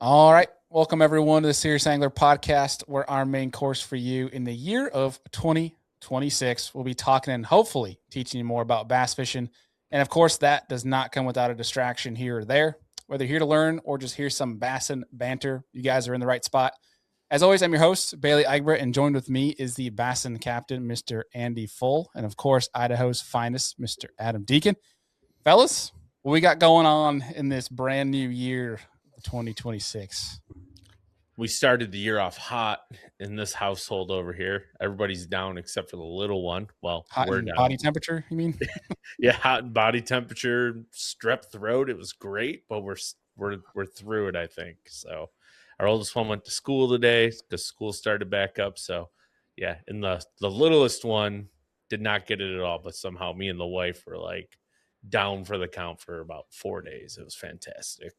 All right. Welcome, everyone, to the Serious Angler podcast, where our main course for you in the year of 2026 we'll be talking and hopefully teaching you more about bass fishing. And of course, that does not come without a distraction here or there. Whether you're here to learn or just hear some bass and banter, you guys are in the right spot. As always, I'm your host, Bailey Egbert, and joined with me is the Bassin captain, Mr. Andy Full, and of course, Idaho's finest, Mr. Adam Deacon. Fellas, what we got going on in this brand new year, 2026? We started the year off hot in this household over here. Everybody's down except for the little one. Well, Hot we're in down. body temperature, you mean? Yeah, hot in body temperature, strep throat. It was great, but we're through it, I think. So our oldest one went to school today because school started back up. So yeah, and the littlest one did not get it at all, but somehow me and the wife were like down for the count for about 4 days. It was fantastic.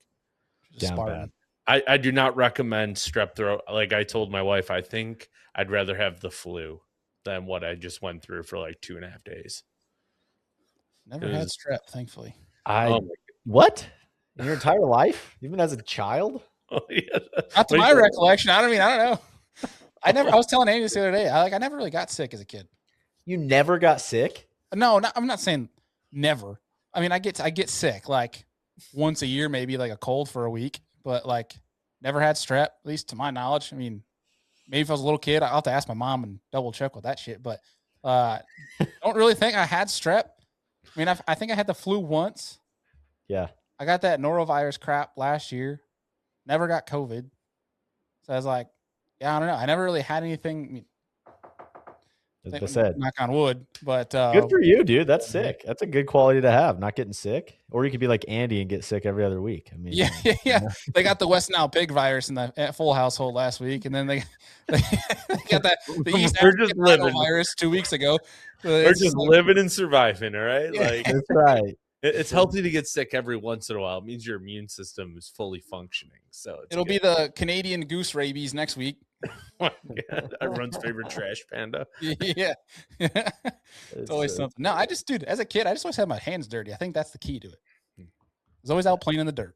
Just Spartan. I do not recommend strep throat. Like I told my wife, I think I'd rather have the flu than what I just went through for like 2.5 days. Never had strep, thankfully. What? In your entire life? Even as a child? Oh, yeah. Not to my recollection. I don't know. I was telling Andy this the other day. I never really got sick as a kid. You never got sick? No, I'm not saying never. I mean, I get sick like once a year, maybe like a cold for a week, but like never had strep, at least to my knowledge. I mean, maybe if I was a little kid, I'll have to ask my mom and double check with that shit. But don't really think I had strep. I mean, I think I had the flu once. Yeah. I got that norovirus crap last year. Never got COVID. So I was like, yeah, I don't know. I never really had anything. I mean, as I said, knock on wood, but good for you, dude. That's sick. That's a good quality to have, not getting sick. Or you could be like Andy and get sick every other week. I mean, yeah. They got the West Nile pig virus in the full household last week, and then they got the East African virus 2 weeks ago. We're just living and surviving, all right? Yeah. Like that's right. It's healthy to get sick every once in a while. It means your immune system is fully functioning. So it'll be the Canadian goose rabies next week. Everyone's favorite trash panda. Yeah. It's always something. No, dude, as a kid, I just always had my hands dirty. I think that's the key to it. I was always out playing in the dirt.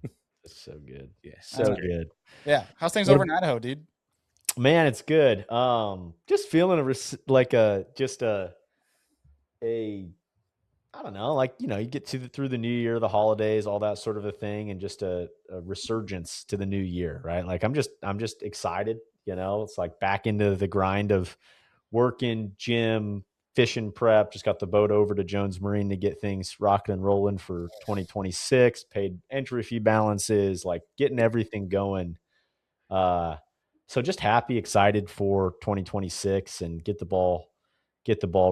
That's so good. Yeah. So good. Yeah. How's things over in Idaho, dude? Man, it's good. Just feeling I don't know, like, you get through the new year, the holidays, all that sort of a thing, and just a resurgence to the new year, right? Like I'm just excited, it's like back into the grind of working, gym, fishing prep. Just got the boat over to Jones Marine to get things rocking and rolling for 2026, paid entry fee balances, like getting everything going. So just happy, excited for 2026 and get the ball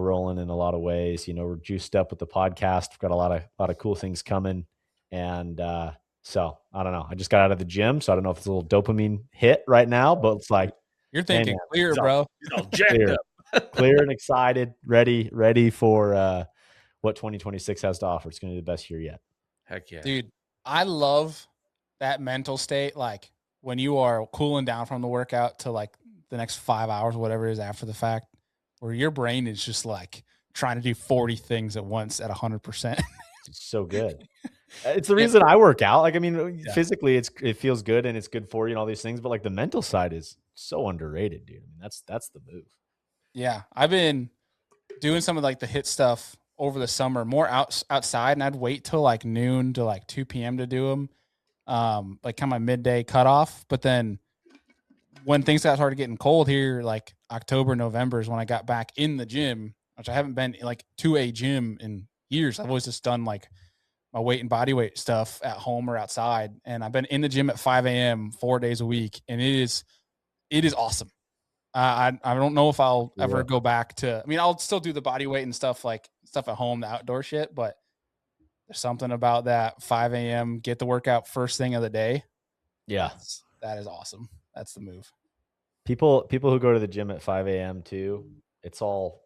rolling in a lot of ways. We're juiced up with the podcast. We've got a lot of cool things coming. And so I don't know. I just got out of the gym, so I don't know if it's a little dopamine hit right now, but it's like you're thinking clear, bro. Clear and excited, ready for what 2026 has to offer. It's going to be the best year yet. Heck yeah. Dude, I love that mental state. Like when you are cooling down from the workout to like the next 5 hours, whatever it is after the fact, where your brain is just like trying to do 40 things at once at 100%. So good. It's the reason I work out. Like, I mean, physically it feels good and it's good for you and all these things, but like the mental side is so underrated, dude. I mean, that's the move. Yeah. I've been doing some of like the hit stuff over the summer, more outside, and I'd wait till like noon to like 2 p.m. to do them. Like kind of my midday cutoff. But then when things got started getting cold here, like October, November is when I got back in the gym, which I haven't been like to a gym in years. I've always just done like my weight and body weight stuff at home or outside. And I've been in the gym at 5 a.m. 4 days a week. And it is awesome. I don't know if I'll ever go back to, I mean, I'll still do the body weight and stuff at home, the outdoor shit, but there's something about that 5 a.m. get the workout first thing of the day. Yeah. That is awesome. That's the move. People who go to the gym at 5 a.m. too, it's all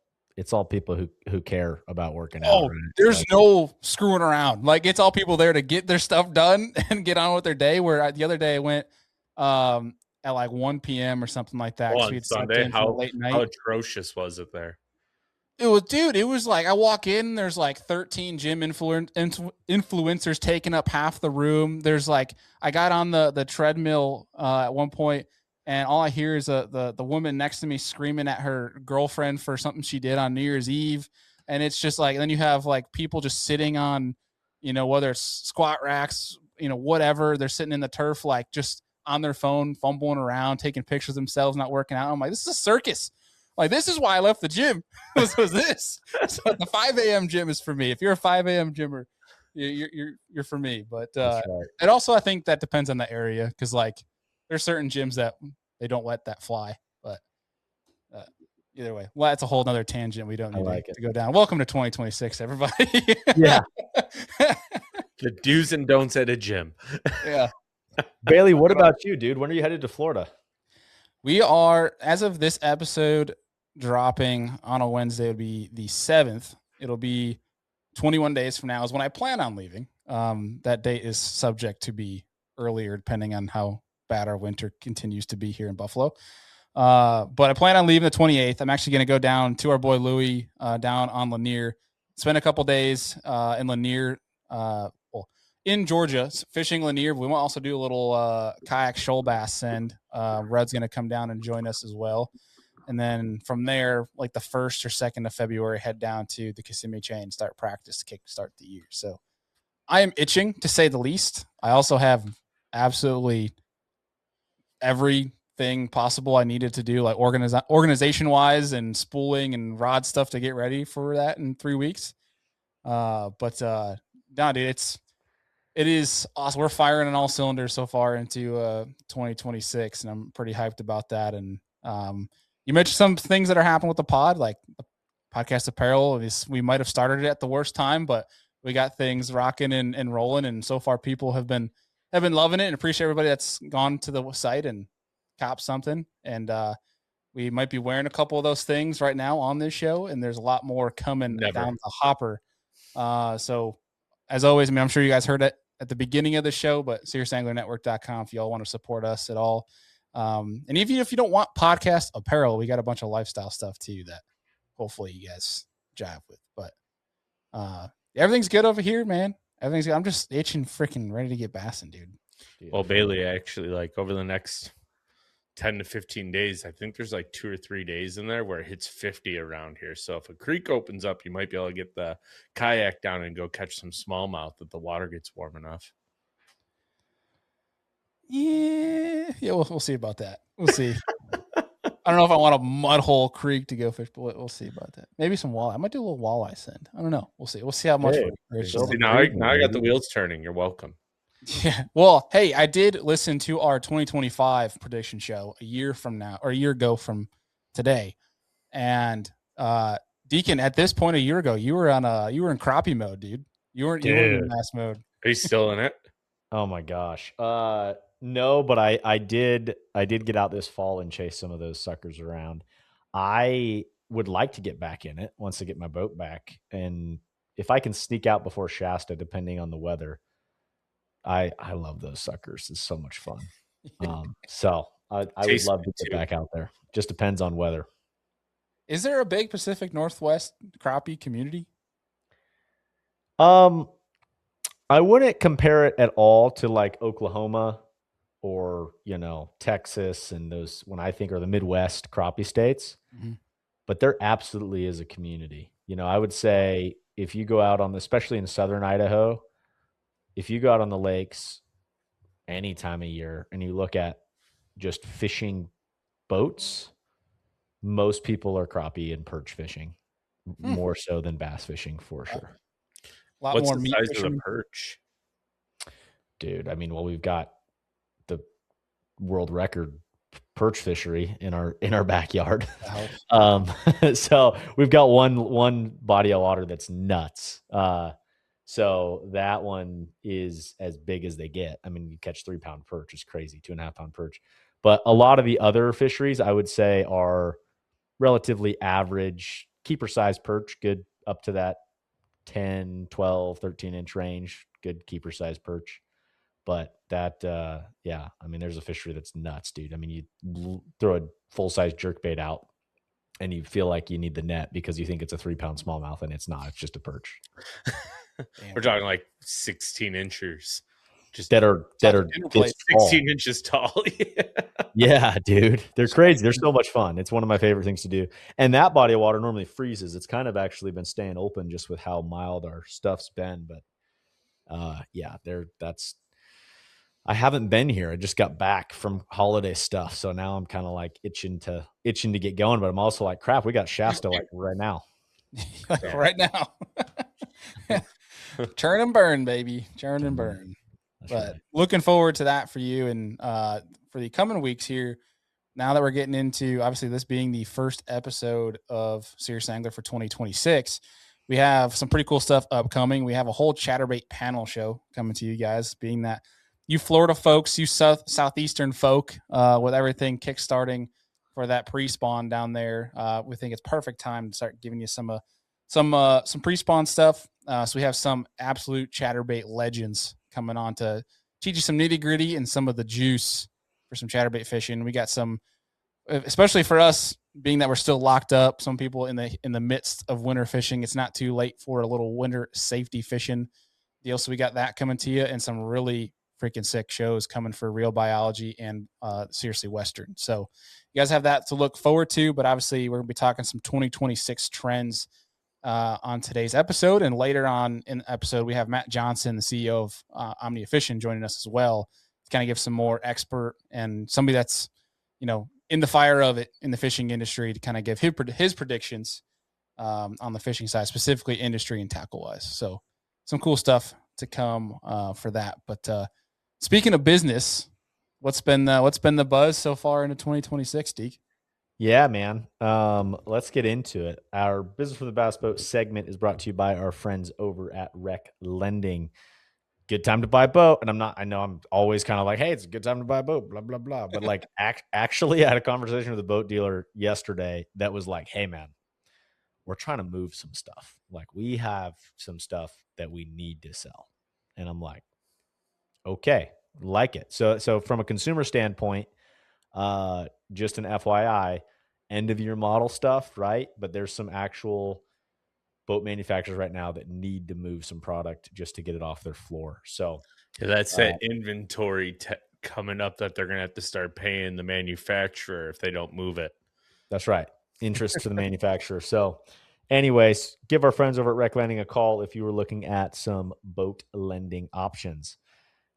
people who care about working out. Oh, right? There's no screwing around. Like it's all people there to get their stuff done and get on with their day. Where the other day I went at like 1 p.m. or something like that. On Sunday, how atrocious was it there? It was like I walk in, there's like 13 gym influencers taking up half the room. There's like I got on the treadmill at one point, and all I hear is the woman next to me screaming at her girlfriend for something she did on New Year's Eve, and it's just like then you have like people just sitting on, whether it's squat racks, whatever, they're sitting in the turf like just on their phone, fumbling around, taking pictures of themselves, not working out. I'm like, this is a circus. Like, this is why I left the gym. was this. So the 5 a.m. gym is for me. If you're a 5 a.m. gymmer, you're for me. But Right. and also I think that depends on the area because like there's certain gyms that they don't let that fly. But either way, well, that's a whole nother tangent we don't need to go down. Welcome to 2026, everybody. Yeah. The do's and don'ts at a gym. Yeah. Bailey, what about you, dude? When are you headed to Florida? We are, as of this episode dropping on a Wednesday, it'll be the 7th. It'll be 21 days from now is when I plan on leaving. That date is subject to be earlier, depending on how bad our winter continues to be here in Buffalo. But I plan on leaving the 28th. I'm actually going to go down to our boy Louie down on Lanier, spend a couple days in Lanier, in Georgia, fishing Lanier. We might also do a little kayak shoal bass send. Red's going to come down and join us as well. And then from there, like the 1st or 2nd of February, head down to the Kissimmee Chain, start practice to kickstart the year. So I am itching, to say the least. I also have absolutely everything possible I needed to do, like organization-wise and spooling and rod stuff to get ready for that in 3 weeks. No, dude, it is awesome. We're firing on all cylinders so far into 2026, and I'm pretty hyped about that. And you mentioned some things that are happening with the pod, like the podcast apparel. We might have started it at the worst time, but we got things rocking and rolling. And so far, people have been loving it, and appreciate everybody that's gone to the site and copped something. And we might be wearing a couple of those things right now on this show, and there's a lot more coming down the hopper. So as always, I mean, I'm sure you guys heard it at the beginning of the show, but SeriousAnglerNetwork.com if y'all want to support us at all. And even if you don't want podcast apparel, we got a bunch of lifestyle stuff too that hopefully you guys jive with. But everything's good over here, man. Everything's good. I'm just itching, freaking ready to get bassing, dude. Well, Bailey, actually, like over the next 10 to 15 days, I think there's like 2 or 3 days in there where it hits 50 around here. So if a creek opens up, you might be able to get the kayak down and go catch some smallmouth if the water gets warm enough. Yeah, we'll see about that. We'll see. I don't know if I want a mud hole creek to go fish, but we'll see about that. Maybe some walleye. I might do a little walleye send. I don't know. We'll see. We'll see how much. Now I got the wheels turning. You're welcome. Yeah. Well, hey, I did listen to our 2025 prediction show a year ago from today. And Deacon, at this point a year ago, you were in crappie mode, dude. You weren't in bass mode. Are you still in it? Oh my gosh. No, but I did get out this fall and chase some of those suckers around. I would like to get back in it once I get my boat back. And if I can sneak out before Shasta, depending on the weather, I love those suckers. It's so much fun. So I would love to get back out there. Just depends on weather. Is there a big Pacific Northwest crappie community? I wouldn't compare it at all to like Oklahoma or, Texas and those when I think are the Midwest crappie states. Mm-hmm. But there absolutely is a community. I would say if you go out especially in southern Idaho, if you go out on the lakes any time of year and you look at just fishing boats, most people are crappie and perch fishing, more so than bass fishing for sure. What's the size of the perch? Dude, I mean, well, we've got the world record perch fishery in our backyard. So we've got one body of water that's nuts. So that one is as big as they get. I mean, you catch 3-pound perch is crazy, 2.5-pound perch. But a lot of the other fisheries, I would say, are relatively average keeper size perch, good up to that 10, 12, 13-inch range, good keeper size perch. But that, I mean, there's a fishery that's nuts, dude. I mean, you throw a full-size jerkbait out and you feel like you need the net because you think it's a 3-pound smallmouth, and it's not. It's just a perch. We're talking like 16 inches, just that are dinner plate. this tall. 16 inches tall. Yeah, dude, they're crazy. They're so much fun. It's one of my favorite things to do. And that body of water normally freezes. It's kind of actually been staying open just with how mild our stuff's been. But yeah, I haven't been here. I just got back from holiday stuff, so now I'm kind of like itching to get going. But I'm also like, crap, we got Shasta like right now. Right now. Churn and burn, baby. Churn and burn. That's but right. Looking forward to that for you and for the coming weeks here. Now that we're getting into, obviously, this being the first episode of Serious Angler for 2026, we have some pretty cool stuff upcoming. We have a whole Chatterbait panel show coming to you guys, being that you Florida folks, you Southeastern folk, with everything kickstarting for that pre-spawn down there. We think it's perfect time to start giving you some pre-spawn stuff. So we have some absolute Chatterbait legends coming on to teach you some nitty-gritty and some of the juice for some chatterbait fishing. We got some, especially for us, being that we're still locked up. Some people in the midst of winter fishing, it's not too late for a little winter safety fishing deal. So we got that coming to you, and some really freaking sick shows coming for Real Biology and Seriously Western. So you guys have that to look forward to. But obviously, we're gonna be talking some 2026 trends on today's episode, and later on in the episode, we have Matt Johnson, the CEO of Omnia Fishing, joining us as well to kind of give some more expert and somebody that's, in the fire of it in the fishing industry to kind of give his predictions on the fishing side, specifically industry and tackle wise. So some cool stuff to come for that. But speaking of business, what's been the buzz so far into 2026, Deke? Yeah, man. Let's get into it. Our Business for the Bass Boat segment is brought to you by our friends over at Rec Lending. Good time to buy a boat. And I know I'm always kind of like, hey, it's a good time to buy a boat, blah, blah, blah. But like actually I had a conversation with a boat dealer yesterday that was like, hey man, we're trying to move some stuff. Like we have some stuff that we need to sell. And I'm like, okay, like it. So from a consumer standpoint, just an FYI, end of year model stuff, right? But there's some actual boat manufacturers right now that need to move some product just to get it off their floor. So that's that inventory coming up that they're going to have to start paying the manufacturer if they don't move it. That's right. Interest to the manufacturer. So anyways, give our friends over at Rec Lending a call if you were looking at some boat lending options.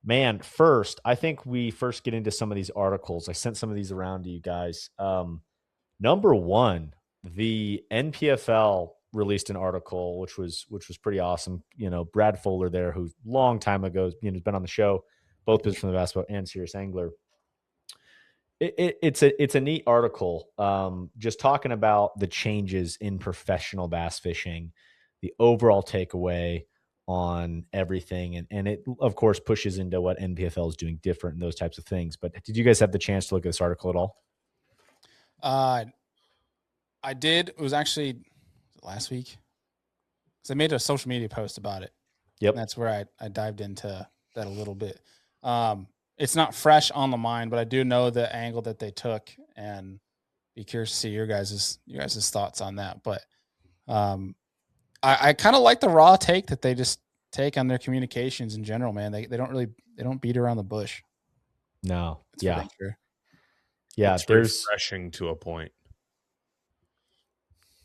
Man, first, I think we first get into some of these articles. I sent some of these around to you guys. Number one, the NPFL released an article, which was pretty awesome. Brad Fuller there, who long time ago, has been on the show, both Business from the Bass Boat and Serious Angler. It's a neat article, just talking about the changes in professional bass fishing, the overall takeaway on everything. And it, of course, pushes into what NPFL is doing different and those types of things. But did you guys have the chance to look at this article at all? I did. It was actually last week because I made a social media post about it. Yep. And that's where I dived into that a little bit. It's not fresh on the mind, but I do know the angle that they took, and be curious to see your guys' thoughts on that. But I kind of like the raw take that they just take on their communications in general, man. They don't beat around the bush. No. It's yeah. sure. Yeah. It's refreshing to a point.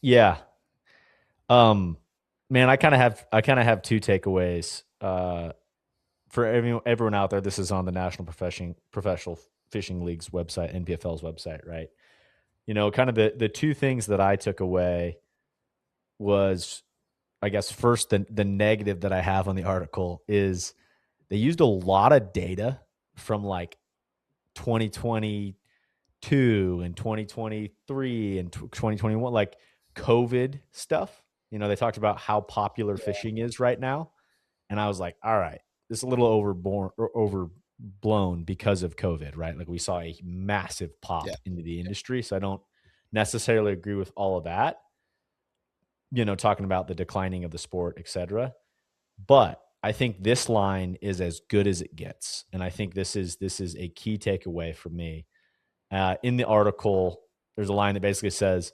Yeah. Man, I kind of have two takeaways. For everyone out there, this is on the National Professional Fishing League's website, NPFL's website, right? Kind of the two things that I took away was, I guess, first, the negative that I have on the article is they used a lot of data from like 2022 and 2023 and 2021, like COVID stuff. They talked about how popular fishing is right now. And I was like, all right, this is a little overblown because of COVID, right? Like we saw a massive pop into the industry. So I don't necessarily agree with all of that, talking about the declining of the sport, et cetera. But I think this line is as good as it gets. And I think this is a key takeaway for me. In the article, there's a line that basically says,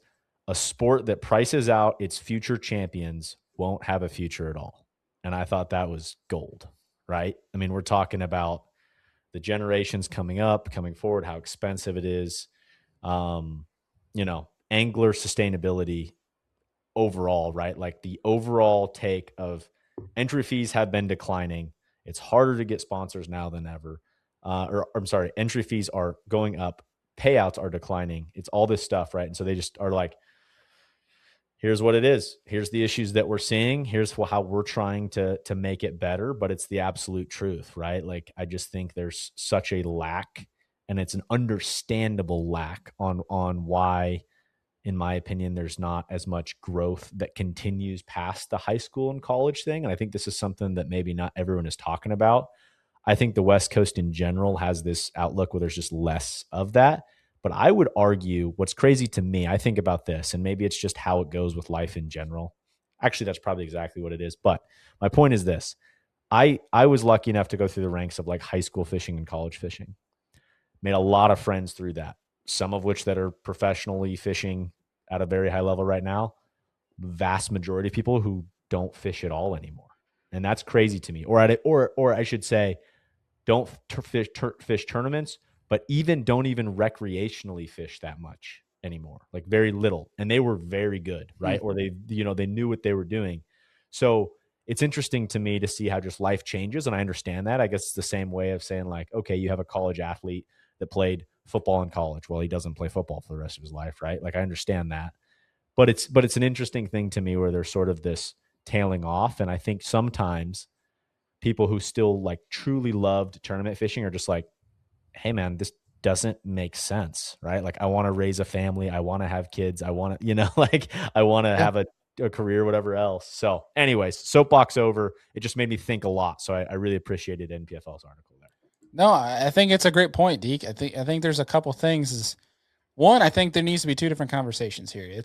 a sport that prices out its future champions won't have a future at all. And I thought that was gold, right? I mean, we're talking about the generations coming up, coming forward, how expensive it is. Angler sustainability overall, right? Like the overall take of entry fees have been declining. It's harder to get sponsors now than ever. Entry fees are going up, payouts are declining. It's all this stuff, right? And so they just are like, here's what it is. Here's the issues that we're seeing. Here's how we're trying to make it better. But it's the absolute truth, right? Like I just think there's such a lack, and it's an understandable lack on why, in my opinion, there's not as much growth that continues past the high school and college thing. And I think this is something that maybe not everyone is talking about. I think the West Coast in general has this outlook where there's just less of that. But I would argue what's crazy to me, I think about this, and maybe it's just how it goes with life in general. Actually, that's probably exactly what it is. But my point is this. I was lucky enough to go through the ranks of like high school fishing and college fishing. Made a lot of friends through that, some of which that are professionally fishing at a very high level right now. Vast majority of people who don't fish at all anymore. And that's crazy to me. Or I should say, don't fish tournaments, but don't even recreationally fish that much anymore, like very little. And they were very good, right? Or they knew what they were doing. So it's interesting to me to see how just life changes. And I understand that. I guess it's the same way of saying like, okay, you have a college athlete that played football in college. Well, he doesn't play football for the rest of his life, right? Like I understand that. But it's an interesting thing to me where there's sort of this tailing off. And I think sometimes people who still like truly loved tournament fishing are just like, hey man, this doesn't make sense, right? Like I want to raise a family. I want to have kids. I want to, like I want to have a career, whatever else. So anyways, soapbox over. It just made me think a lot. So I really appreciated NPFL's article there. No, I think it's a great point, Deke. I think there's a couple things. One, I think there needs to be two different conversations here.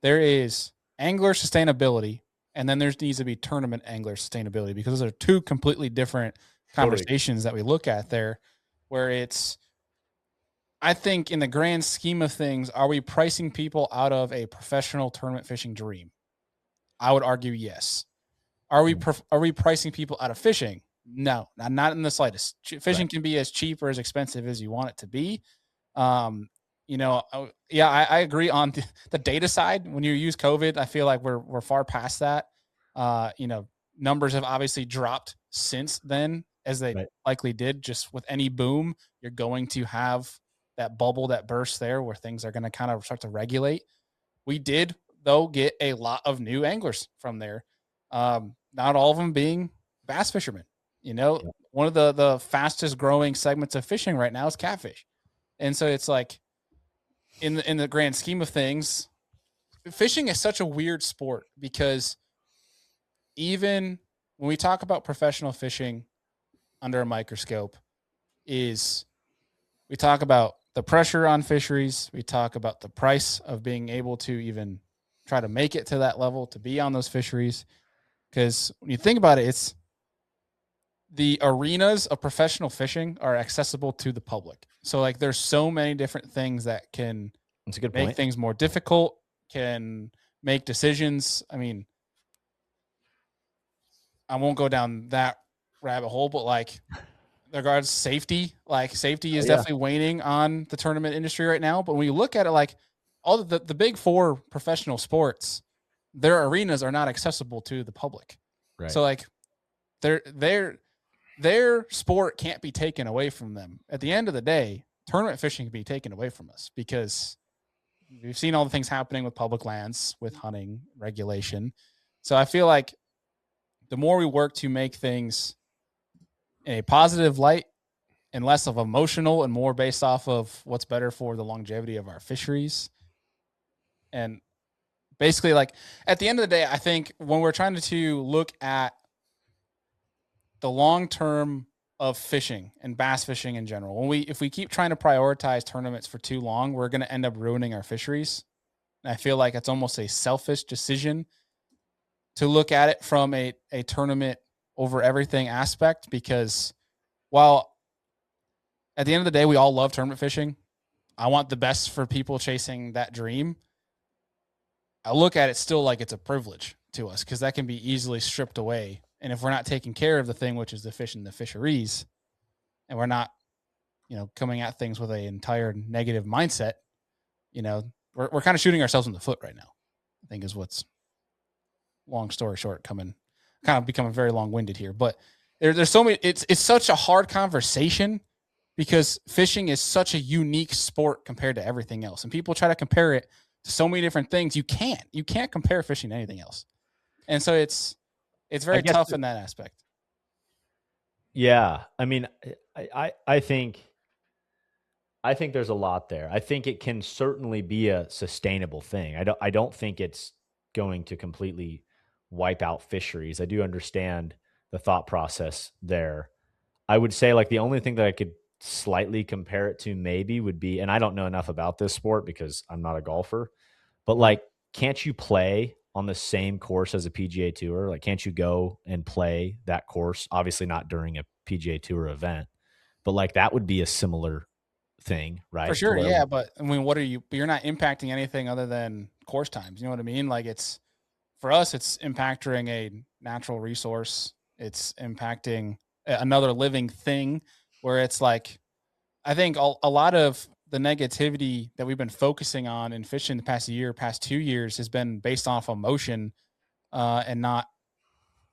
There is angler sustainability, and then there needs to be tournament angler sustainability, because those are two completely different conversations that we look at there, where I think in the grand scheme of things, are we pricing people out of a professional tournament fishing dream? I would argue yes. Are we pricing people out of fishing? No, not in the slightest. Fishing can be as cheap or as expensive as you want it to be. I agree on the data side. When you use COVID, I feel like we're far past that. Numbers have obviously dropped since then, as they likely did. Just with any boom, you're going to have that bubble that bursts there where things are going to kind of start to regulate. We did, though, get a lot of new anglers from there. Not all of them being bass fishermen. One of the fastest growing segments of fishing right now is catfish. And so it's like, in the grand scheme of things, fishing is such a weird sport, because even when we talk about professional fishing under a microscope, we talk about the pressure on fisheries. We talk about the price of being able to even try to make it to that level, to be on those fisheries. Because when you think about it, it's the arenas of professional fishing are accessible to the public. So like there's so many different things that can make things more difficult, can make decisions. I mean, I won't go down that rabbit hole, but like regards to safety, is definitely waning on the tournament industry right now. But when you look at it, like all the big four professional sports, their arenas are not accessible to the public. Right. So like their sport can't be taken away from them. At the end of the day, tournament fishing can be taken away from us, because we've seen all the things happening with public lands, with hunting regulation. So I feel like the more we work to make things in a positive light and less of emotional and more based off of what's better for the longevity of our fisheries. And basically, like at the end of the day, I think when we're trying to look at the long term of fishing and bass fishing in general, if we keep trying to prioritize tournaments for too long, we're going to end up ruining our fisheries. And I feel like it's almost a selfish decision to look at it from a tournament over everything aspect, because while at the end of the day, we all love tournament fishing, I want the best for people chasing that dream. I look at it still like it's a privilege to us because that can be easily stripped away. And if we're not taking care of the thing, which is the fish and the fisheries, and we're not, coming at things with an entire negative mindset, we're kind of shooting ourselves in the foot right now, I think is what's, long story short, kind of becoming very long winded here. But there's so many, it's such a hard conversation because fishing is such a unique sport compared to everything else. And people try to compare it to so many different things. You can't compare fishing to anything else. And so it's very tough in that aspect. Yeah. I mean, I think there's a lot there. I think it can certainly be a sustainable thing. I don't think it's going to completely wipe out fisheries. I do understand the thought process there. I would say like the only thing that I could slightly compare it to maybe would be, and I don't know enough about this sport because I'm not a golfer, but like, can't you play on the same course as a PGA Tour? Like, can't you go and play that course? Obviously not during a PGA Tour event, but like that would be a similar thing, right? For sure, yeah. But I mean, you're not impacting anything other than course times. You know what I mean? Like for us, it's impacting a natural resource. It's impacting another living thing where it's like, I think a lot of the negativity that we've been focusing on in fishing the past year, past 2 years has been based off emotion and not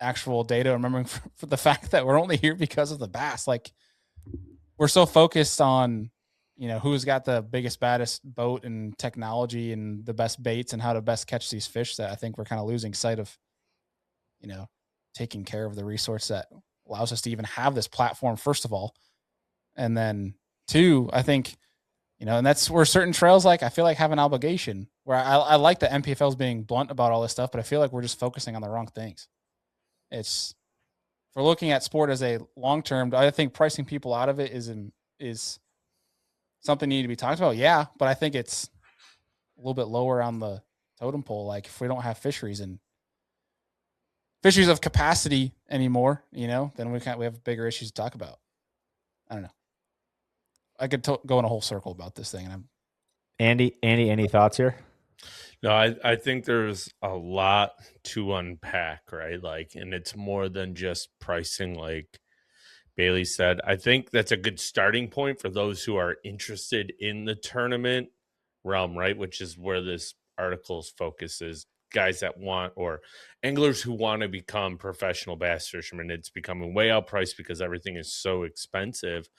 actual data. Remembering for the fact that we're only here because of the bass. Like we're so focused on, who's got the biggest, baddest boat and technology and the best baits and how to best catch these fish that I think we're kind of losing sight of, taking care of the resource that allows us to even have this platform, first of all. And then two, I think, and that's where certain trails, like I feel like have an obligation where I like that MPFL is being blunt about all this stuff, but I feel like we're just focusing on the wrong things. If we're looking at sport as a long-term, I think pricing people out of it is something need to be talked about. Yeah. But I think it's a little bit lower on the totem pole. Like if we don't have fisheries and fisheries of capacity anymore, then we have bigger issues to talk about. I don't know. I could go in a whole circle about this thing. And Andy, any thoughts here? No, I think there's a lot to unpack, right? Like, and it's more than just pricing, like Bailey said. I think that's a good starting point for those who are interested in the tournament realm, right? Which is where this article's focus is. Guys that want, or anglers who want to become professional bass fishermen. It's becoming way outpriced because everything is so expensive.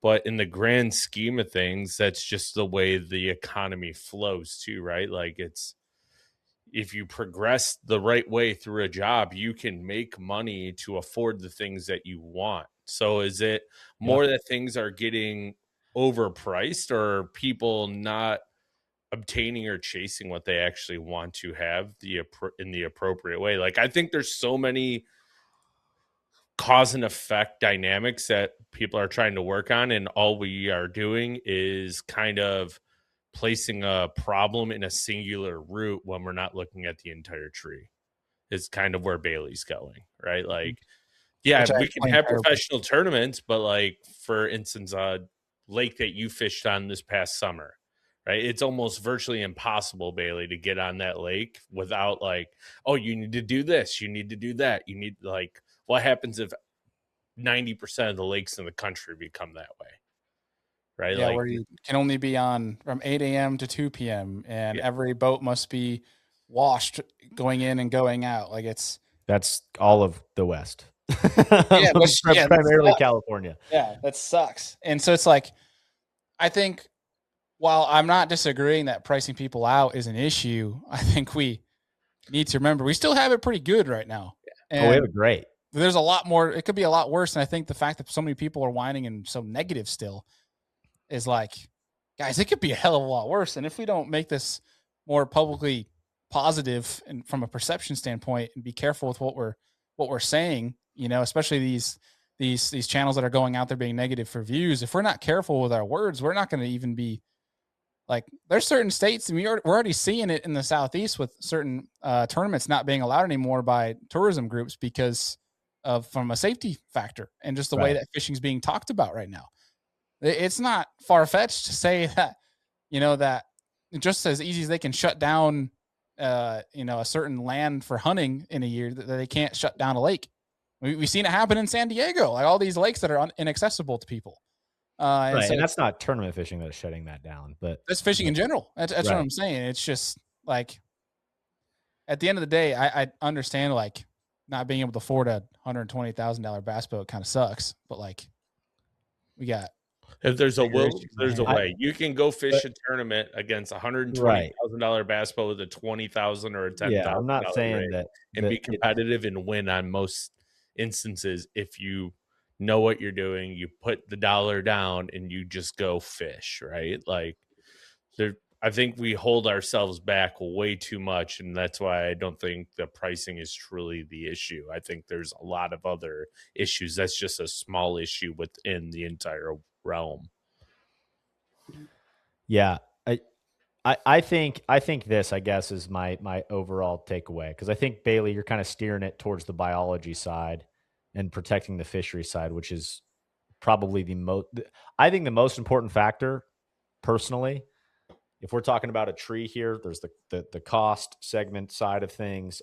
But in the grand scheme of things, that's just the way the economy flows too, right? Like if you progress the right way through a job, you can make money to afford the things that you want. So is it more that things are getting overpriced, or people not obtaining or chasing what they actually want to have in the appropriate way? Like, I think there's so many cause and effect dynamics that people are trying to work on, and all we are doing is kind of placing a problem in a singular root when we're not looking at the entire tree. Is kind of where Bailey's going, right? Like, yeah, we can have professional tournaments, but like, for instance, a lake that you fished on this past summer, right? It's almost virtually impossible, Bailey, to get on that lake without like, oh, you need to do this, you need to do that, you need, like, what happens if 90% of the lakes in the country become that way, right? Yeah, like, where you can only be on from 8 a.m. to 2 p.m. and every boat must be washed going in and going out. Like that's all of the West. Yeah, primarily California. Yeah, that sucks. And so it's like, I think while I'm not disagreeing that pricing people out is an issue, I think we need to remember we still have it pretty good right now. And we have it great. There's a lot more. It could be a lot worse. And I think the fact that so many people are whining and so negative still is like, guys, it could be a hell of a lot worse. And if we don't make this more publicly positive and from a perception standpoint, and be careful with what we're saying, especially these channels that are going out there being negative for views. If we're not careful with our words, we're not going to even be like, there's certain states, and we're already seeing it in the Southeast with certain tournaments not being allowed anymore by tourism groups because from a safety factor and just the way that fishing is being talked about right now. It's not far-fetched to say that, that just as easy as they can shut down a certain land for hunting in a year that they can't shut down a lake. We've seen it happen in San Diego, like all these lakes that are inaccessible to people. And Right, so and that's not tournament fishing that's shutting that down, but that's fishing in general. That's what right. I'm saying. It's just like at the end of the day, I understand like not being able to afford a $120,000 bass boat kind of sucks, but like we got If there's a bigger will, issues at there's a hand. way. You can go fish But a tournament against right. $120,000 bass boat with a 20,000 or a Yeah, I'm not $10,000 saying rig that and be it competitive and win on most instances if you know what you're doing, you put the dollar down and you just go fish, right? Like there I think we hold ourselves back way too much, and that's why I don't think the pricing is truly the issue. I think there's a lot of other issues. That's just a small issue within the entire realm. yeah, I think this, I guess, is my overall takeaway, because I think, Bailey, you're kind of steering it towards the biology side and protecting the fishery side, which is probably I think the most important factor personally. If we're talking about a tree here, there's the cost segment side of things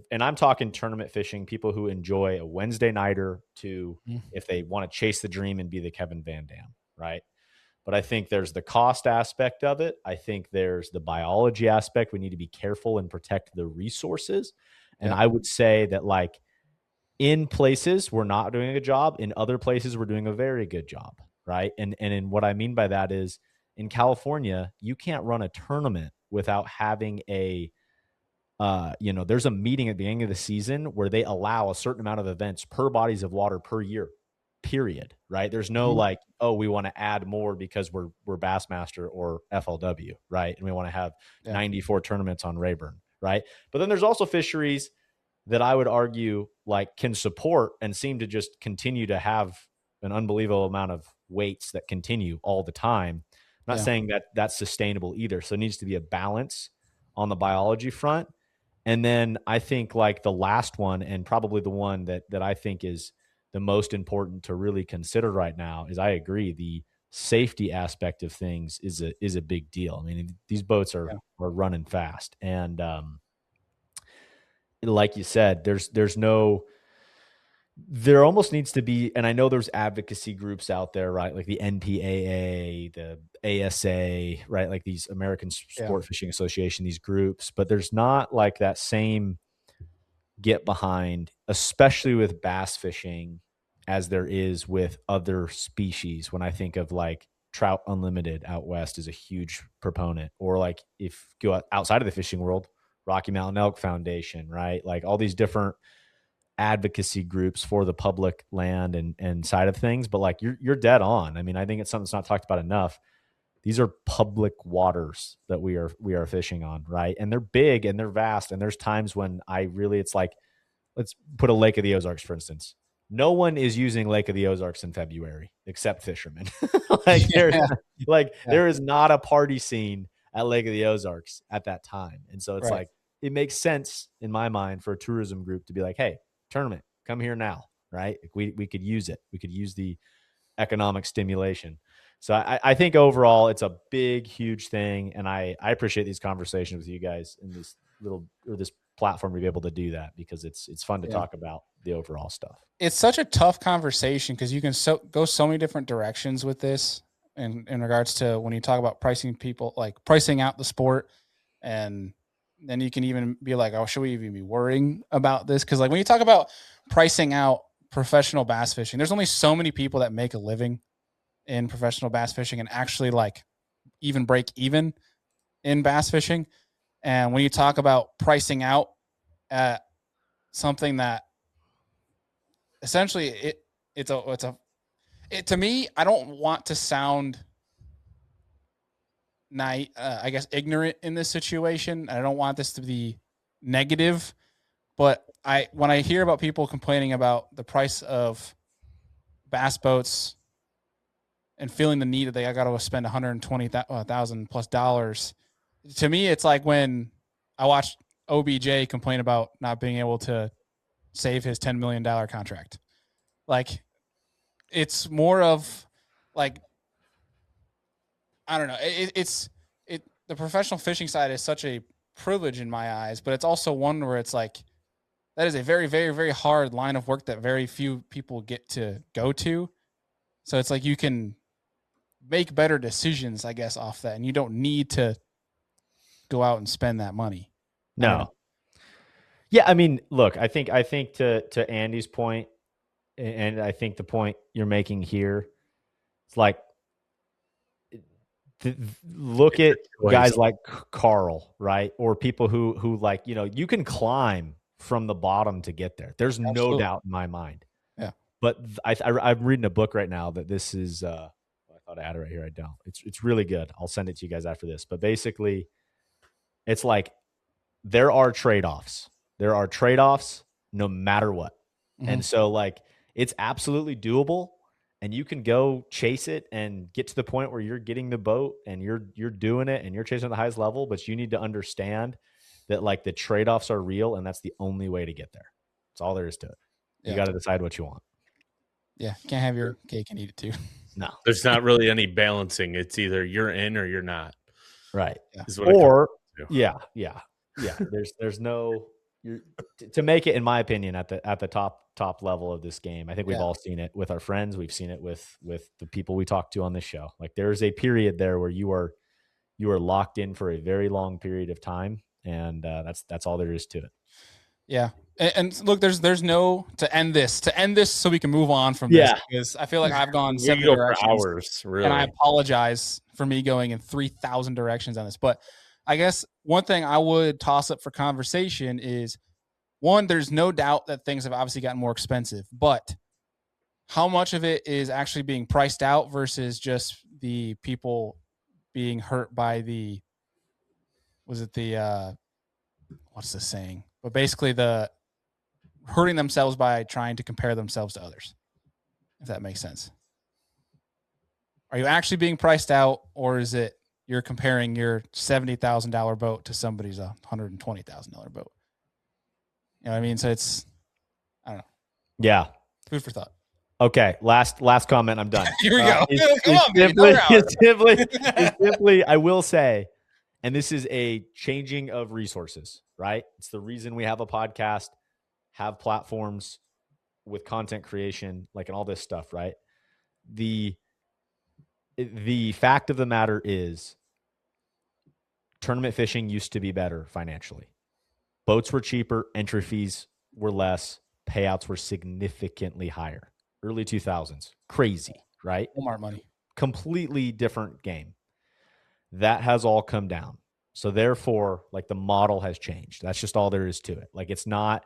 and I'm talking tournament fishing, people who enjoy a Wednesday nighter to Mhm. if they want to chase the dream and be the Kevin Van Dam, right? But I think there's the cost aspect of it. I think there's the biology aspect. We need to be careful and protect the resources. And Yeah. I would say that, like, in places we're not doing a good job, in other places we're doing a very good job, right? And in what I mean by that is, in California, you can't run a tournament without having there's a meeting at the beginning of the season where they allow a certain amount of events per bodies of water per year, period. Right? There's no Mhm. like, oh, we want to add more because we're Bassmaster or FLW, right? And we want to have Yeah. 94 tournaments on Rayburn, right? But then there's also fisheries that I would argue like can support and seem to just continue to have an unbelievable amount of weights that continue all the time. I'm not Yeah. saying that that's sustainable either. So it needs to be a balance on the biology front. And then I think, like, the last one, and probably the one that I think is the most important to really consider right now, is, I agree, the safety aspect of things is a big deal. I mean, these boats Yeah. are running fast, and like you said, there almost needs to be, and I know there's advocacy groups out there, right? Like the NPAA, the ASA, right? Like these American Yeah. Sport Fishing Association, these groups, but there's not like that same get behind, especially with bass fishing, as there is with other species. When I think of like Trout Unlimited out west is a huge proponent, or like if you go outside of the fishing world, Rocky Mountain Elk Foundation, right? Like all these different advocacy groups for the public land and side of things. But like you're dead on. I mean, I think it's something that's not talked about enough. These are public waters that we are fishing on, right? And they're big and they're vast. And there's times when it's like, let's put a Lake of the Ozarks, for instance. No one is using Lake of the Ozarks in February except fishermen. like there's Yeah. like Yeah. there is not a party scene at Lake of the Ozarks at that time. And so it's Right. like, it makes sense in my mind for a tourism group to be like, hey, tournament, come here now, right? Like we could use it. We could use the economic stimulation. So I think overall it's a big, huge thing. And I appreciate these conversations with you guys in this platform to be able to do that, because it's fun to Yeah. talk about the overall stuff. It's such a tough conversation because you can go so many different directions with this in regards to when you talk about pricing people, like pricing out the sport. And then you can even be like, oh, should we even be worrying about this? Because like when you talk about pricing out professional bass fishing, there's only so many people that make a living in professional bass fishing and actually like even break even in bass fishing. And when you talk about pricing out at something that essentially to me, I don't want to sound I guess ignorant in this situation. I don't want this to be negative, but when I hear about people complaining about the price of bass boats and feeling the need that they got to spend $120,000 plus dollars, to me, it's like when I watched OBJ complain about not being able to save his $10 million contract. Like, it's more of like, I don't know. The professional fishing side is such a privilege in my eyes, but it's also one where it's like, that is a very, very, very hard line of work that very few people get to go to. So it's like you can make better decisions, I guess, off that, and you don't need to go out and spend that money. No. Yeah, I mean, look, I think to Andy's point, and I think the point you're making here, it's like look at guys like Carl, right? Or people who like, you can climb from the bottom to get there. There's no doubt in my mind. Yeah. But I'm reading a book right now that this is I thought I had it right here. I don't. It's really good. I'll send it to you guys after this. But basically, it's like there are trade-offs. There are trade-offs no matter what. Mm-hmm. And so like it's absolutely doable, and you can go chase it and get to the point where you're getting the boat and you're doing it and you're chasing the highest level, but you need to understand that like the trade-offs are real, and that's the only way to get there. That's all there is to it. You got to decide what you want. Yeah. Can't have your cake and eat it too. No. There's not really any balancing. It's either you're in or you're not. Right. Yeah. Or yeah. There's no to make it, in my opinion, at the top level of this game. I think we've all seen it with our friends. We've seen it with the people we talk to on this show. Like there's a period there where you are locked in for a very long period of time, and that's all there is to it. Yeah. And look, there's no to end this so we can move on from this, because I feel like I've gone 7 directions for hours, really. And I apologize for me going in 3,000 directions on this. But I guess one thing I would toss up for conversation is, one, there's no doubt that things have obviously gotten more expensive, but how much of it is actually being priced out versus just the people being hurt by what's the saying? But basically the hurting themselves by trying to compare themselves to others, if that makes sense. Are you actually being priced out, or is it you're comparing your $70,000 boat to somebody's $120,000 boat? You know what I mean? So it's, I don't know. Yeah. Food for thought. Okay. Last comment. I'm done. Here we go. Simply, I will say, and this is a changing of resources, right? It's the reason we have a podcast, have platforms with content creation, like, and all this stuff, right? The fact of the matter is, tournament fishing used to be better financially. Boats were cheaper, entry fees were less, payouts were significantly higher. Early 2000s, crazy, right? Walmart money. Completely different game. That has all come down. So therefore, like, the model has changed. That's just all there is to it. Like, it's not,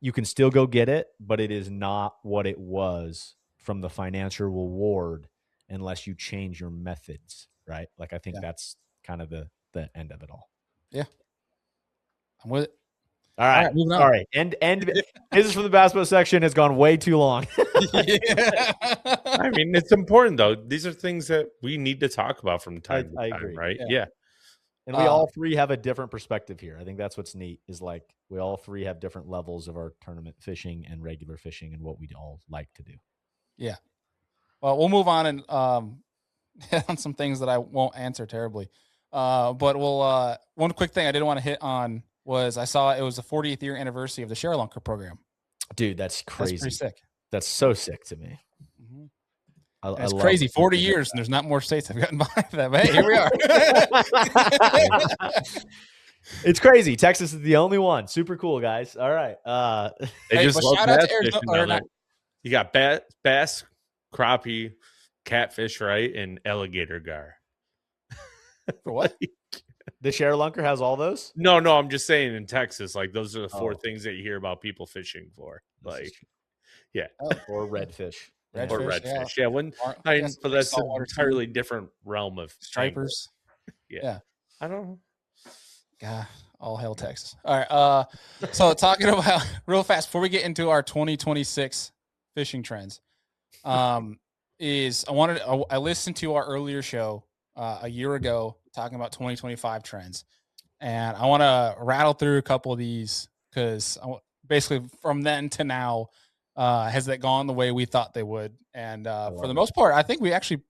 you can still go get it, but it is not what it was from the financial reward unless you change your methods, right? Like, I think that's kind of the end of it all. Yeah. I'm with it. All right. Moving on. Sorry. And business from the bass boat section has gone way too long. I mean, it's important though. These are things that we need to talk about from time to time, agree. right? Yeah. And we all three have a different perspective here. I think that's what's neat, is like we all three have different levels of our tournament fishing and regular fishing and what we all like to do. Yeah. Well, we'll move on and hit on some things that I won't answer terribly. But we'll one quick thing I didn't want to hit on was I saw it was the 40th year anniversary of the Share Lunker program. Dude, that's crazy. That's pretty sick. That's so sick to me. Mm-hmm. It's crazy. 40 years, and there's not more states have gotten by that. But hey, here we are. It's crazy. Texas is the only one. Super cool, guys. All right. They just love bass fishing down there. You got bass, crappie, catfish, right, and alligator gar. For what? The Share Lunker has all those? No, I'm just saying in Texas, like those are the four things that you hear about people fishing for. Like, yeah. Or redfish. Redfish. Yeah. But that's an entirely different realm of stripers. Yeah. I don't know. God, all hell Texas. All right. So talking about real fast before we get into our 2026 fishing trends, I listened to our earlier show a year ago talking about 2025 trends, and I want to rattle through a couple of these because basically from then to now, has that gone the way we thought they would? And for the most part, I think we actually,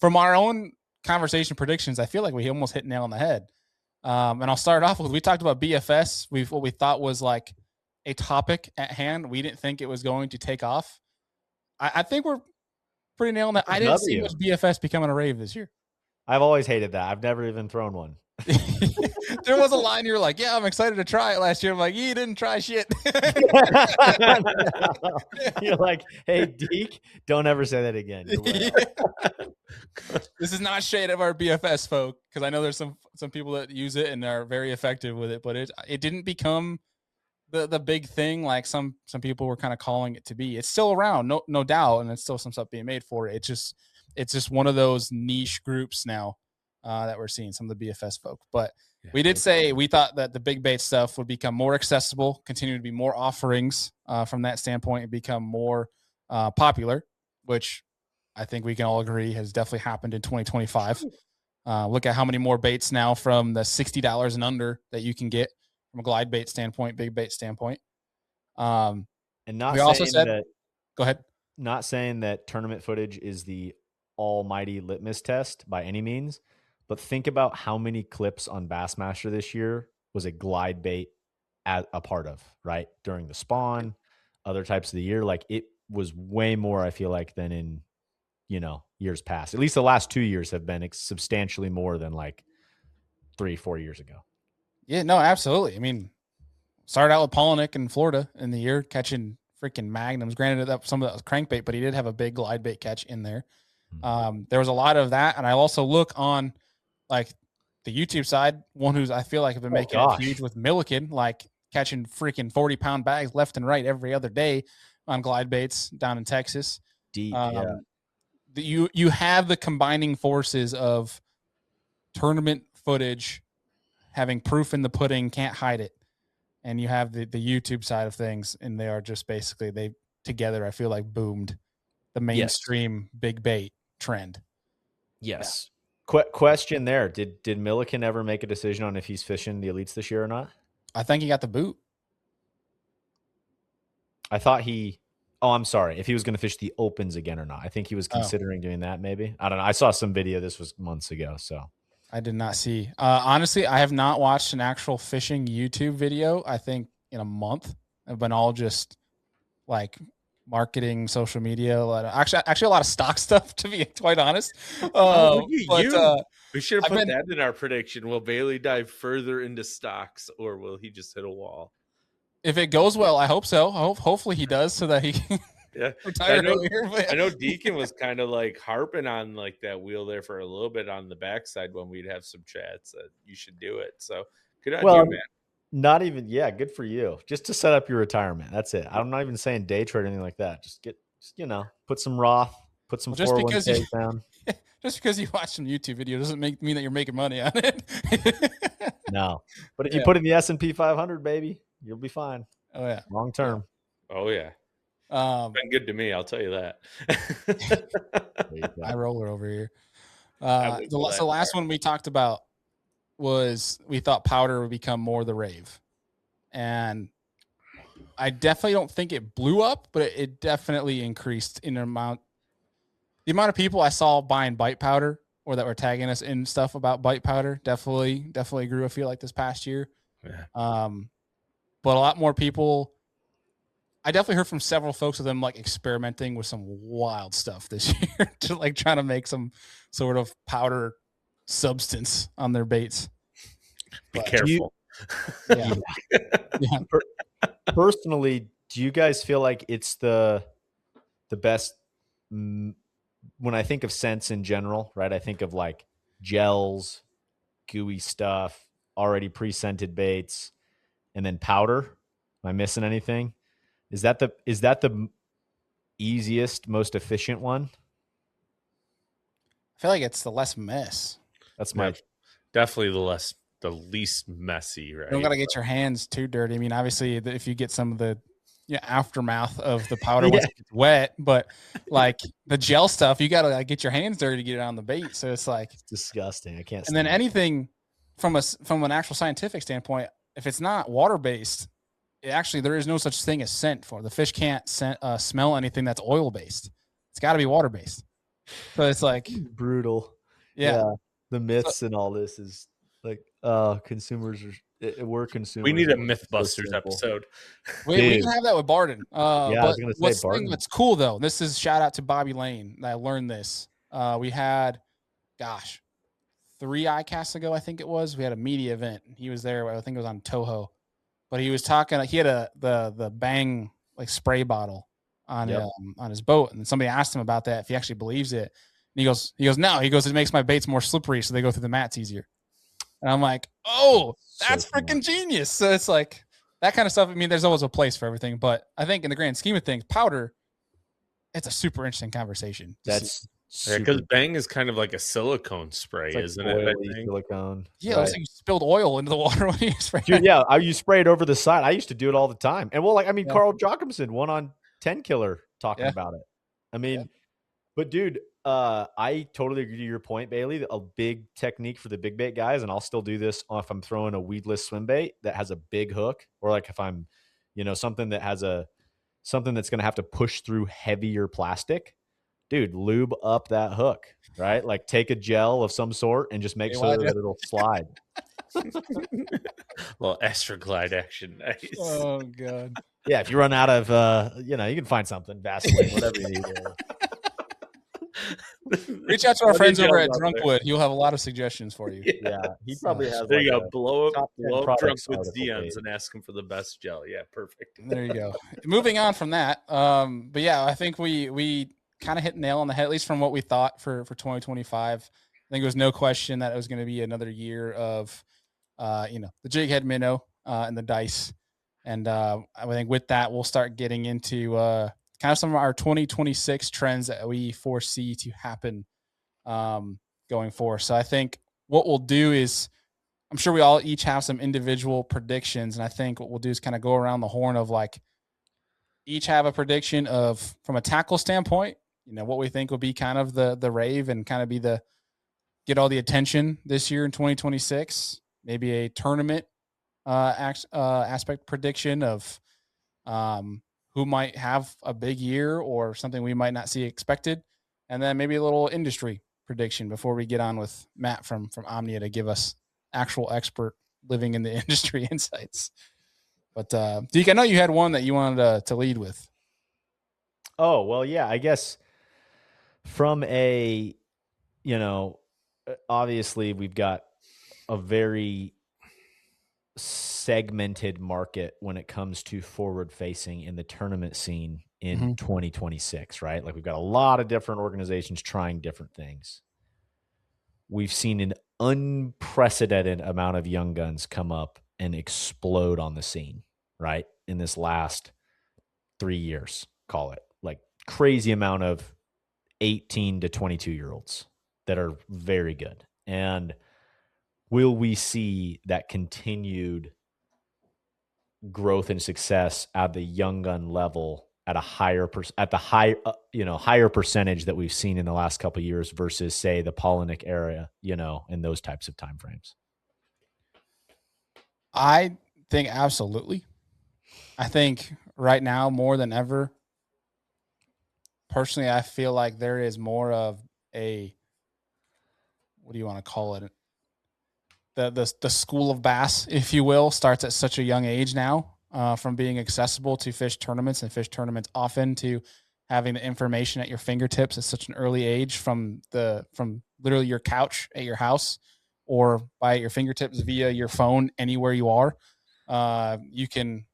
from our own conversation predictions, I feel like we almost hit nail on the head. And I'll start off with, we talked about BFS. What we thought was like a topic at hand. We didn't think it was going to take off. I think we're pretty nailing that. I didn't see much BFS becoming a rave this year. I've always hated that. I've never even thrown one. There was a line you're like, yeah, I'm excited to try it last year. I'm like, you didn't try shit. You're like, hey, Deke, don't ever say that again. This is not shade of our BFS folk, because I know there's some people that use it and are very effective with it, but it didn't become the big thing like some people were kind of calling it to be. It's still around, no doubt, and it's still some stuff being made for it. It's just one of those niche groups now that we're seeing, some of the BFS folk. But we did say we thought that the big bait stuff would become more accessible, continue to be more offerings from that standpoint, and become more popular, which I think we can all agree has definitely happened in 2025. Look at how many more baits now from the $60 and under that you can get from a glide bait standpoint, big bait standpoint. And not we saying also said that. Go ahead. Not saying that tournament footage is the almighty litmus test by any means, but think about how many clips on Bassmaster this year was a glide bait a part of, right? During the spawn, other types of the year. Like, it was way more, I feel like, than in, years past. At least the last 2 years have been substantially more than like 3-4 years ago. Yeah, no, absolutely. I mean, started out with Polinick in Florida in the year, catching freaking magnums. Granted, that some of that was crankbait, but he did have a big glide bait catch in there. There was a lot of that, and I also look on like the YouTube side, one who's I feel like have been making it huge with Milliken, like catching freaking 40-pound bags left and right every other day on glide baits down in Texas. Deep, You have the combining forces of tournament footage, having proof in the pudding, can't hide it. And you have the YouTube side of things, and they are just basically, they together, I feel like, boomed the mainstream big bait trend. Yes. Yeah. Question there. Did Milliken ever make a decision on if he's fishing the elites this year or not? I think he got the boot. I thought I'm sorry. If he was going to fish the opens again or not. I think he was considering doing that maybe. I don't know. I saw some video. This was months ago, so. I did not see. Honestly, I have not watched an actual fishing YouTube video, I think, in a month. I've been all just like marketing, social media, actually a lot of stock stuff, to be quite honest. We should have put that in our prediction. Will Bailey dive further into stocks, or will he just hit a wall? If it goes well, I hope so. Hopefully he does, so that he can retire earlier. I know Deacon was kind of like harping on like that wheel there for a little bit on the backside when we'd have some chats that you should do it. So good on you, man. Not even, good for you. Just to set up your retirement. That's it. I'm not even saying day trade or anything like that. Just put some Roth, put some 401k down. Just because you watch some YouTube video doesn't mean that you're making money on it. No, but if you put in the S&P 500, baby, you'll be fine. Oh yeah, long term. Oh yeah, been good to me. I'll tell you that. I roller over here. The last one we talked about was we thought powder would become more the rave, and I definitely don't think it blew up, but it definitely increased in amount. The amount of people I saw buying bite powder or that were tagging us in stuff about bite powder definitely grew. I feel like this past year, but a lot more people. I definitely heard from several folks of them like experimenting with some wild stuff this year to like trying to make some sort of powder substance on their baits. Be careful. Personally, do you guys feel like it's the best when I think of scents in general, right? I think of like gels, gooey stuff, already pre-scented baits, and then powder. Am I missing anything? Is that the easiest, most efficient one? I feel like it's the less mess. That's my definitely the least messy, right? You don't got to get your hands too dirty. I mean, obviously, if you get some of the aftermath of the powder once it gets wet, but like the gel stuff, you got to like get your hands dirty to get it on the bait. So it's like it's disgusting. I can't. And then anything from an actual scientific standpoint, if it's not water based, there is no such thing as scent for the fish. Can't smell anything that's oil based. It's got to be water based. So it's like brutal. Yeah. The myths and all this is Like, consumers we're consumers. We need a We're so Mythbusters simple. episode. We Dude. can have that with Barden. Yeah, I but was gonna say Barden. what's cool though, this is shout out to Bobby Lane. I learned this. We had, 3 iCasts ago, I think it was. We had a media event. He was there. I think it was on Toho, but he was talking. He had the Bang like spray bottle on his boat, and somebody asked him about that if he actually believes it. And he goes no. He goes, it makes my baits more slippery, so they go through the mats easier. And I'm like, oh, that's freaking genius. So it's like that kind of stuff. I mean, there's always a place for everything, but I think in the grand scheme of things, powder, it's a super interesting conversation. That's because Bang is kind of like a silicone spray, like isn't it? Silicone. Yeah, right. It looks like you spilled oil into the water when you spray. Dude, yeah, you spray it over the side. I used to do it all the time. And Carl Jocumsen won on 10 Killer talking about it. I mean, but dude, I totally agree to your point, Bailey. A big technique for the big bait guys, and I'll still do this if I'm throwing a weedless swim bait that has a big hook, or like if I'm, something that has something that's going to have to push through heavier plastic. Dude, lube up that hook, right? Like take a gel of some sort and just make sure that it'll slide. Well, Astroglide action. Nice. Oh god. Yeah, if you run out of, you can find something, Vaseline, whatever you need. Reach out to our friends over at Drunkwood. He'll have a lot of suggestions for you. Yeah, he probably has. There you go. Blow up Drunkwood's DMs and ask him for the best gel. Yeah, perfect. There you go. Moving on from that, but yeah, I think we kind of hit the nail on the head, at least from what we thought for 2025. I think it was no question that it was going to be another year of, the jig head minnow and the dice. And I think with that, we'll start getting into kind of some of our 2026 trends that we foresee to happen going forward. So I think what we'll do is, I'm sure we all each have some individual predictions. And I think what we'll do is kind of go around the horn of like, each have a prediction of, from a tackle standpoint, what we think will be kind of the rave and kind of be get all the attention this year in 2026, maybe a tournament aspect prediction of who might have a big year or something we might not see expected. And then maybe a little industry prediction before we get on with Matt from Omnia to give us actual expert living in the industry insights. But Deke, I know you had one that you wanted to lead with. Oh, well, yeah, I guess from a, obviously we've got a very segmented market when it comes to forward facing in the tournament scene in 2026, right? Like we've got a lot of different organizations trying different things. We've seen an unprecedented amount of young guns come up and explode on the scene, right? In this last 3 years, call it, like crazy amount of 18 to 22-year-olds that are very good. And will we see that continued growth and success at the young gun level at a higher higher percentage that we've seen in the last couple of years versus, say, the Polinick era, in those types of timeframes? I think absolutely. I think right now more than ever, personally, I feel like there is more of a, what do you want to call it? The school of bass, if you will, starts at such a young age now, from being accessible to fish tournaments and fish tournaments often to having the information at your fingertips at such an early age from literally your couch at your house or by your fingertips via your phone anywhere you are. You can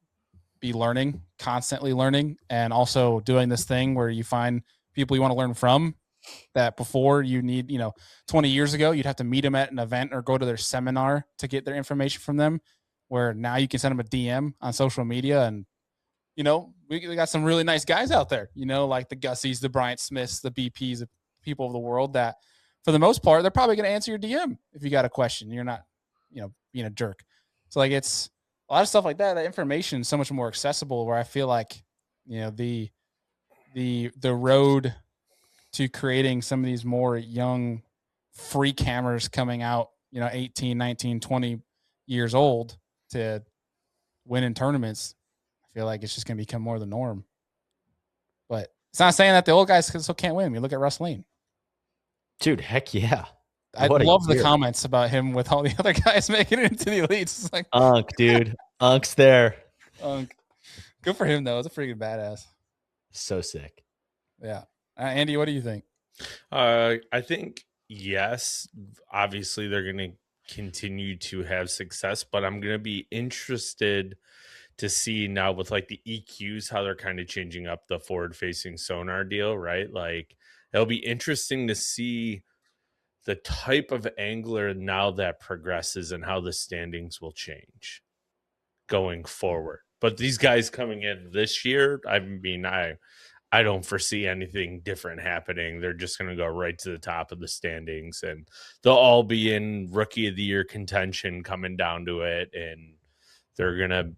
be learning, constantly learning, and also doing this thing where you find people you want to learn from that before you need, 20 years ago, you'd have to meet them at an event or go to their seminar to get their information from them, where now you can send them a DM on social media. And, we got some really nice guys out there, like the Gussies, the Bryant Smiths, the BPs, the people of the world that for the most part, they're probably going to answer your DM if you got a question. You're not, being a jerk. So like, it's a lot of stuff like that. That information is so much more accessible where I feel like, the road to creating some of these more young freak hammers coming out, 18, 19, 20 years old to win in tournaments. I feel like it's just going to become more the norm. But it's not saying that the old guys still can't win. We look at Russ Lane. Dude, heck yeah. I What a love the year. comments about him with all the other guys making it into the elites. It's like, Dude. Unk's there. good for him though. It's a freaking badass. So sick. Yeah. Andy, what do you think? I think yes. Obviously, they're going to continue to have success, but I'm going to be interested to see now with like the EQs how they're kind of changing up the forward-facing sonar deal, right? Like it'll be interesting to see the type of angler now that progresses and how the standings will change going forward. But these guys coming in this year, I mean, I don't foresee anything different happening. They're just going to go right to the top of the standings, and they'll all be in rookie of the year contention coming down to it. And they're going to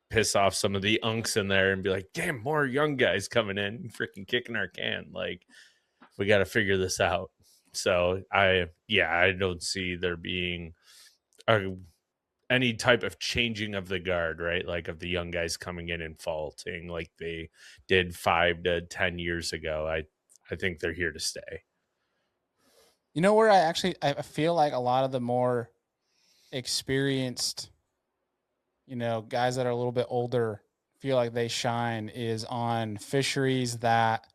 piss off some of the unks in there and be like, damn, more young guys coming in, freaking kicking our can. Like, we got to figure this out. So I don't see there being any type of changing of the guard, right? Like of the young guys coming in and faulting like they did 5 to 10 years ago. I think they're here to stay. You know where I feel like a lot of the more experienced, guys that are a little bit older feel like they shine is on fisheries that,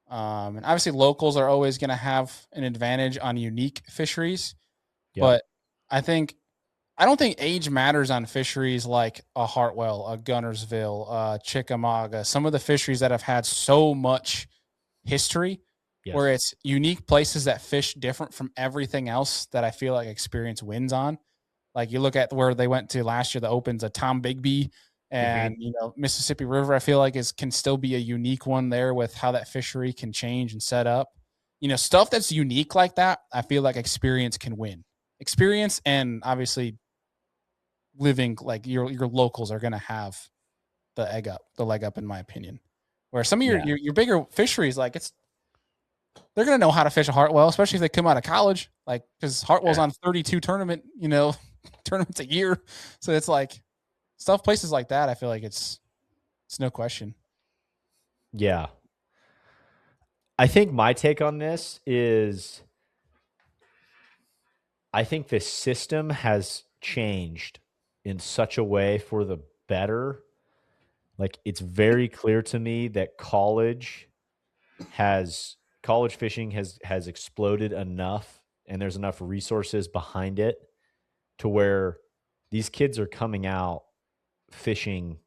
and obviously locals are always going to have an advantage on unique fisheries, but I don't think age matters on fisheries like a Hartwell, a Gunnersville, Chickamauga, some of the fisheries that have had so much history where it's unique places that fish different from everything else that I feel like experience wins on. Like you look at where they went to last year, the Opens, of Tom Bigby and, Mississippi River, I feel like can still be a unique one there with how that fishery can change and set up. Stuff that's unique like that, I feel like experience can win. Experience and obviously living like your locals are going to have the leg up in my opinion. Where some of your bigger fisheries, like they're going to know how to fish a Hartwell, especially if they come out of college, like because Hartwell's on 32 tournaments a year. So it's like places like that. I feel like it's no question. Yeah. I think my take on this is I think the system has changed in such a way for the better. Like it's very clear to me that college fishing has exploded enough and there's enough resources behind it to where these kids are coming out fishing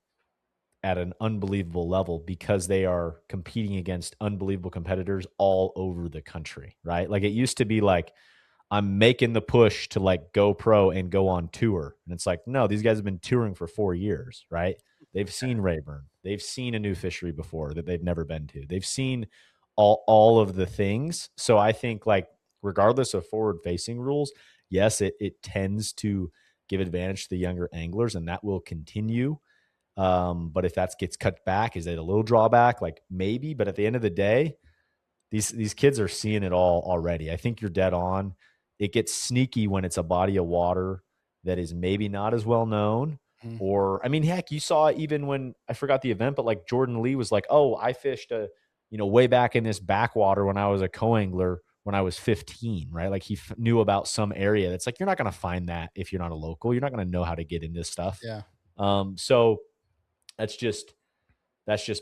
at an unbelievable level because they are competing against unbelievable competitors all over the country, right? Like it used to be like, I'm making the push to like go pro and go on tour. And it's like, no, these guys have been touring for 4 years, right? They've seen Rayburn. They've seen a new fishery before that they've never been to. They've seen all of the things. So I think like regardless of forward facing rules, yes, it tends to give advantage to the younger anglers and that will continue. But if that gets cut back, is it a little drawback? Like maybe, but at the end of the day, these kids are seeing it all already. I think you're dead on. It gets sneaky when it's a body of water that is maybe not as well known. Or, I mean, heck, you saw it even when I forgot the event, but like Jordan Lee was like, oh, I fished way back in this backwater when I was a co-angler when I was 15, right? Like he knew about some area that's like, you're not going to find that if you're not a local. You're not going to know how to get into stuff. Yeah. So that's just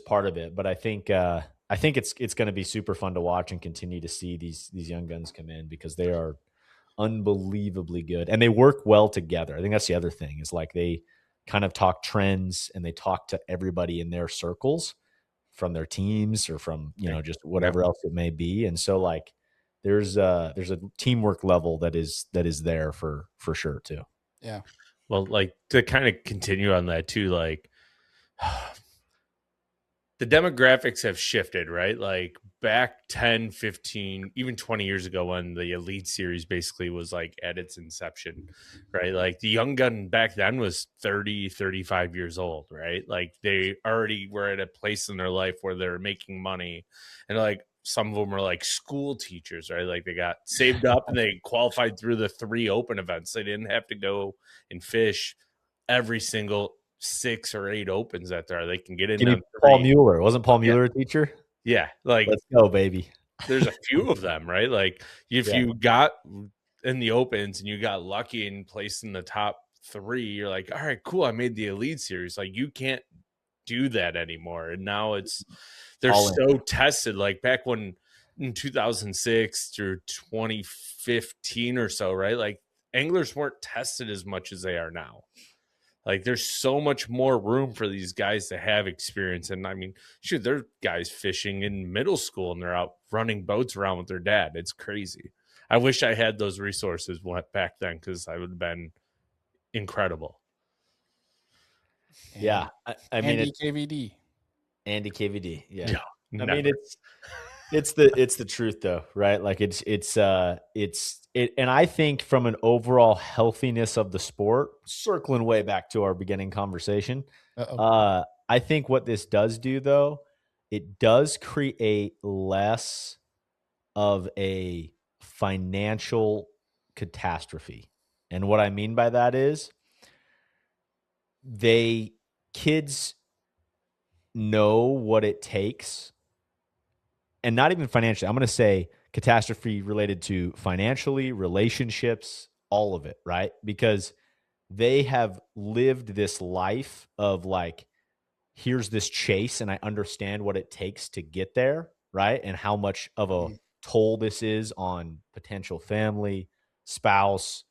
part of it. But I think it's going to be super fun to watch and continue to see these young guns come in because they are unbelievably good and they work well together. I think that's the other thing is like they kind of talk trends and they talk to everybody in their circles from their teams or from, just whatever else it may be. And so like there's a teamwork level that is there for sure too. Yeah. Well, like to kind of continue on that too, like the demographics have shifted, right? Like back 10, 15, even 20 years ago when the Elite Series basically was like at its inception, right? Like the young gun back then was 30, 35 years old, right? Like they already were at a place in their life where they're making money. And like some of them were like school teachers, right? Like they got saved up and they qualified through the 3 open events. They didn't have to go and fish every single 6 or 8 opens that there are. They can get in. Paul Mueller. Wasn't Paul Mueller a teacher? Yeah. Like, let's go, baby. there's a few of them, right? Like if you got in the opens and you got lucky and placed in the top 3, you're like, all right, cool, I made the Elite Series. Like you can't do that anymore. And now they're so tested. Like back when in 2006 through 2015 or so, right? Like anglers weren't tested as much as they are now. Like there's so much more room for these guys to have experience. And I mean, shoot, there are guys fishing in middle school and they're out running boats around with their dad. It's crazy. I wish I had those resources back then, because I would have been incredible. Yeah. I mean, Andy KVD. Andy KVD. Yeah. I Never. mean, it's the truth though, right? Like and I think from an overall healthiness of the sport, circling way back to our beginning conversation, I think what this does do though, it does create less of a financial catastrophe. And what I mean by that is kids know what it takes, and not even financially. I'm going to say catastrophe related to financially, relationships, all of it, right? Because they have lived this life of like, here's this chase and I understand what it takes to get there, right? And how much of a toll this is on potential family, spouse,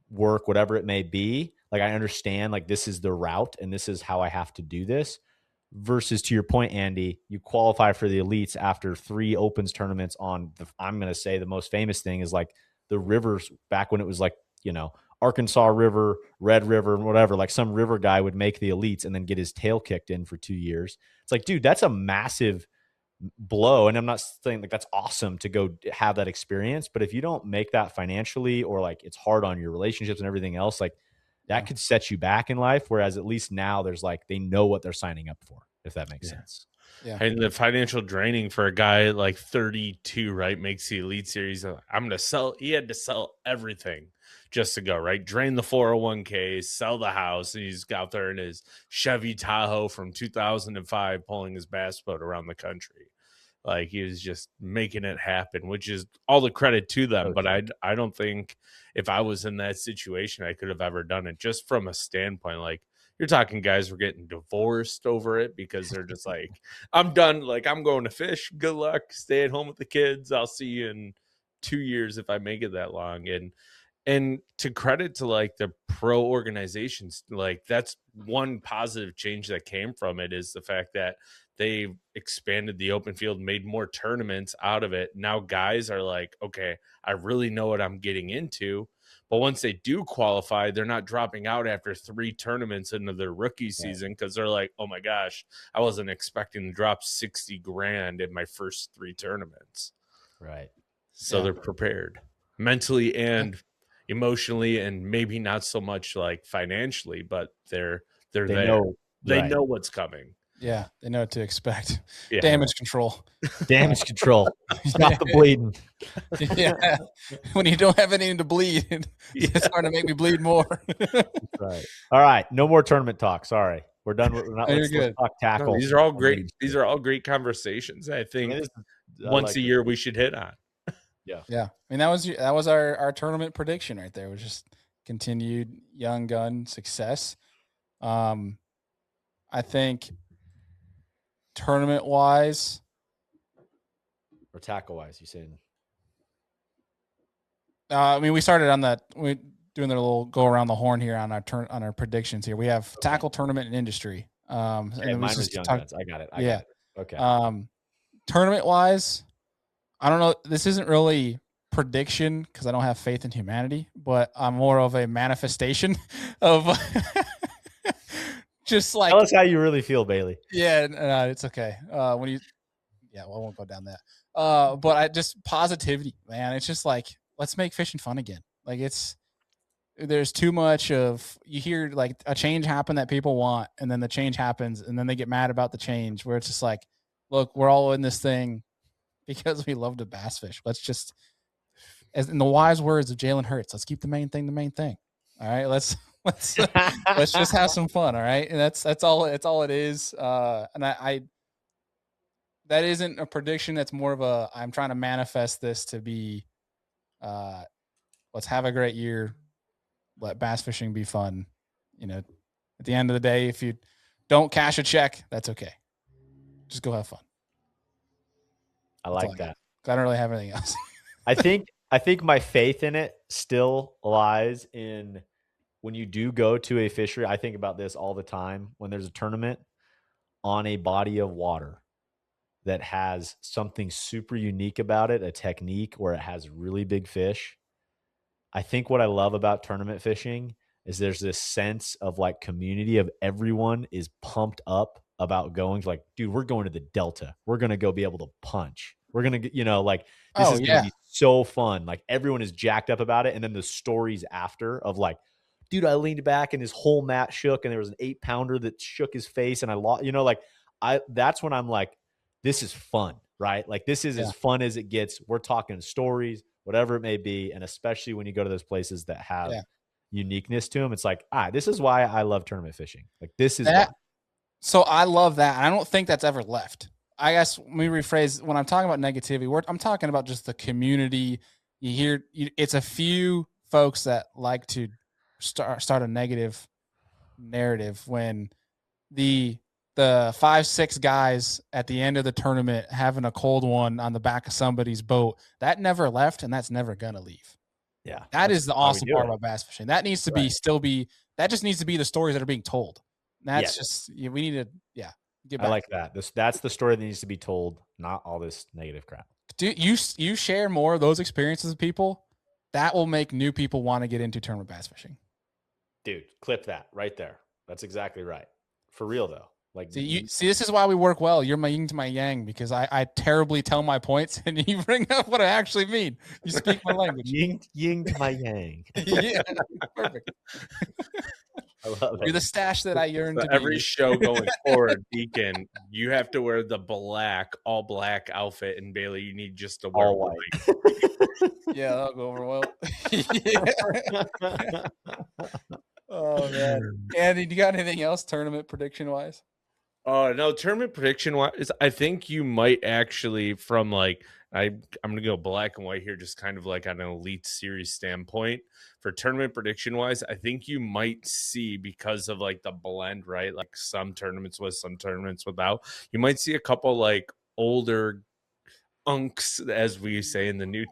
work, whatever it may be. Like I understand like this is the route and this is how I have to do this. Versus to your point, Andy, you qualify for the elites after 3 opens tournaments on I'm going to say the most famous thing is like the rivers back when it was like, Arkansas River, Red River, and whatever, like some river guy would make the elites and then get his tail kicked in for 2 years. It's like, dude, that's a massive blow. And I'm not saying like that's awesome to go have that experience, but if you don't make that financially, or like it's hard on your relationships and everything else, like that could set you back in life. Whereas at least now there's like, they know what they're signing up for, if that makes sense. Yeah. And the financial draining for a guy like 32, right, makes the Elite Series. He had to sell everything just to go, right? Drain the 401k, sell the house, and he's out there in his Chevy Tahoe from 2005 pulling his bass boat around the country. Like he was just making it happen, which is all the credit to them. But I don't think if I was in that situation, I could have ever done it, just from a standpoint. Like you're talking guys were getting divorced over it because they're just like, I'm done. Like I'm going to fish. Good luck. Stay at home with the kids. I'll see you in 2 years if I make it that long. And to credit to like the pro organizations, like that's one positive change that came from it, is the fact that they expanded the open field, made more tournaments out of it. Now guys are like, okay, I really know what I'm getting into. But once they do qualify, they're not dropping out after 3 tournaments into their rookie season, because they're like, oh my gosh, I wasn't expecting to drop 60 grand in my first 3 tournaments. Right. So they're prepared mentally and emotionally, and maybe not so much like financially, but they there. Know, they know what's coming. Yeah, they know what to expect. Yeah. Damage control. Damage control. Stop the bleeding. Yeah. When you don't have anything to bleed, it's hard to make me bleed more. Right. All right. No more tournament talk. Sorry. We're done. Let's talk tackle. No, these are all great. These are all great conversations. I think once a year we should hit on. Yeah. I mean, that was our tournament prediction right there. It was just continued young gun success. I think tournament wise or tackle wise, you said. I mean, we started on that. We doing the little go around the horn here on our predictions here. We have tackle tournament and industry. And mine was young guns. I got it. I got it. Okay. Tournament wise, I don't know. This isn't really prediction because I don't have faith in humanity, but I'm more of a manifestation of just like. Tell us how you really feel, Bailey. Yeah, it's okay. I won't go down that. But just positivity, man. It's just like, let's make fishing fun again. Like there's too much of, you hear like a change happen that people want, and then the change happens, and then they get mad about the change, where it's just like, look, we're all in this thing because we love to bass fish. Let's just, as in the wise words of Jalen Hurts, let's keep the main thing the main thing. All right, let's just have some fun. All right, and that's all it is. And that isn't a prediction. That's more of a, I'm trying to manifest this to be, let's have a great year. Let bass fishing be fun. You know, at the end of the day, if you don't cash a check, that's okay. Just go have fun. I That's like that. I don't really have anything else. I think my faith in it still lies in when you do go to a fishery. I think about this all the time when there's a tournament on a body of water that has something super unique about it, a technique where it has really big fish. I think what I love about tournament fishing is there's this sense of like community of everyone is pumped up about going to, like, dude, we're going to the Delta. We're going to go be able to punch. We're going to, like, this is going to be so fun. Like, everyone is jacked up about it. And then the stories after of like, dude, I leaned back and his whole mat shook and there was an 8-pounder that shook his face and I lost, like, that's when I'm like, this is fun, right? Like, this is as fun as it gets. We're talking stories, whatever it may be. And especially when you go to those places that have uniqueness to them, it's like, this is why I love tournament fishing. Like, this is why. So I love that. And I don't think that's ever left. I guess let me rephrase, when I'm talking about negativity, I'm talking about just the community. You hear it's a few folks that like to start a negative narrative when the 5-6 guys at the end of the tournament having a cold one on the back of somebody's boat, that never left and that's never gonna leave. Yeah. That is the awesome part about bass fishing. That needs to that just needs to be the stories that are being told. That's just, we need to, get back. I like that. That's the story that needs to be told, not all this negative crap. Dude, you share more of those experiences with people, that will make new people want to get into tournament bass fishing. Dude, clip that right there. That's exactly right. For real though. Like, see, this is why we work well. You're my yin to my yang, because I terribly tell my points and you bring up what I actually mean. You speak my language. Yin to my yang. Yeah, perfect. I love it. You're the stash that I yearn to be. Every show going forward, Deacon, you have to wear the all black outfit, and Bailey, you need just to wear all white. Yeah, that'll go over well. Oh man, Andy, do you got anything else tournament prediction wise? No, tournament prediction wise, I think you might actually, from like, I'm gonna go black and white here, just kind of like on an elite series standpoint. For tournament prediction wise, I think you might see, because of like the blend, right? Like some tournaments with, some tournaments without. You might see a couple like older unks, as we say in the new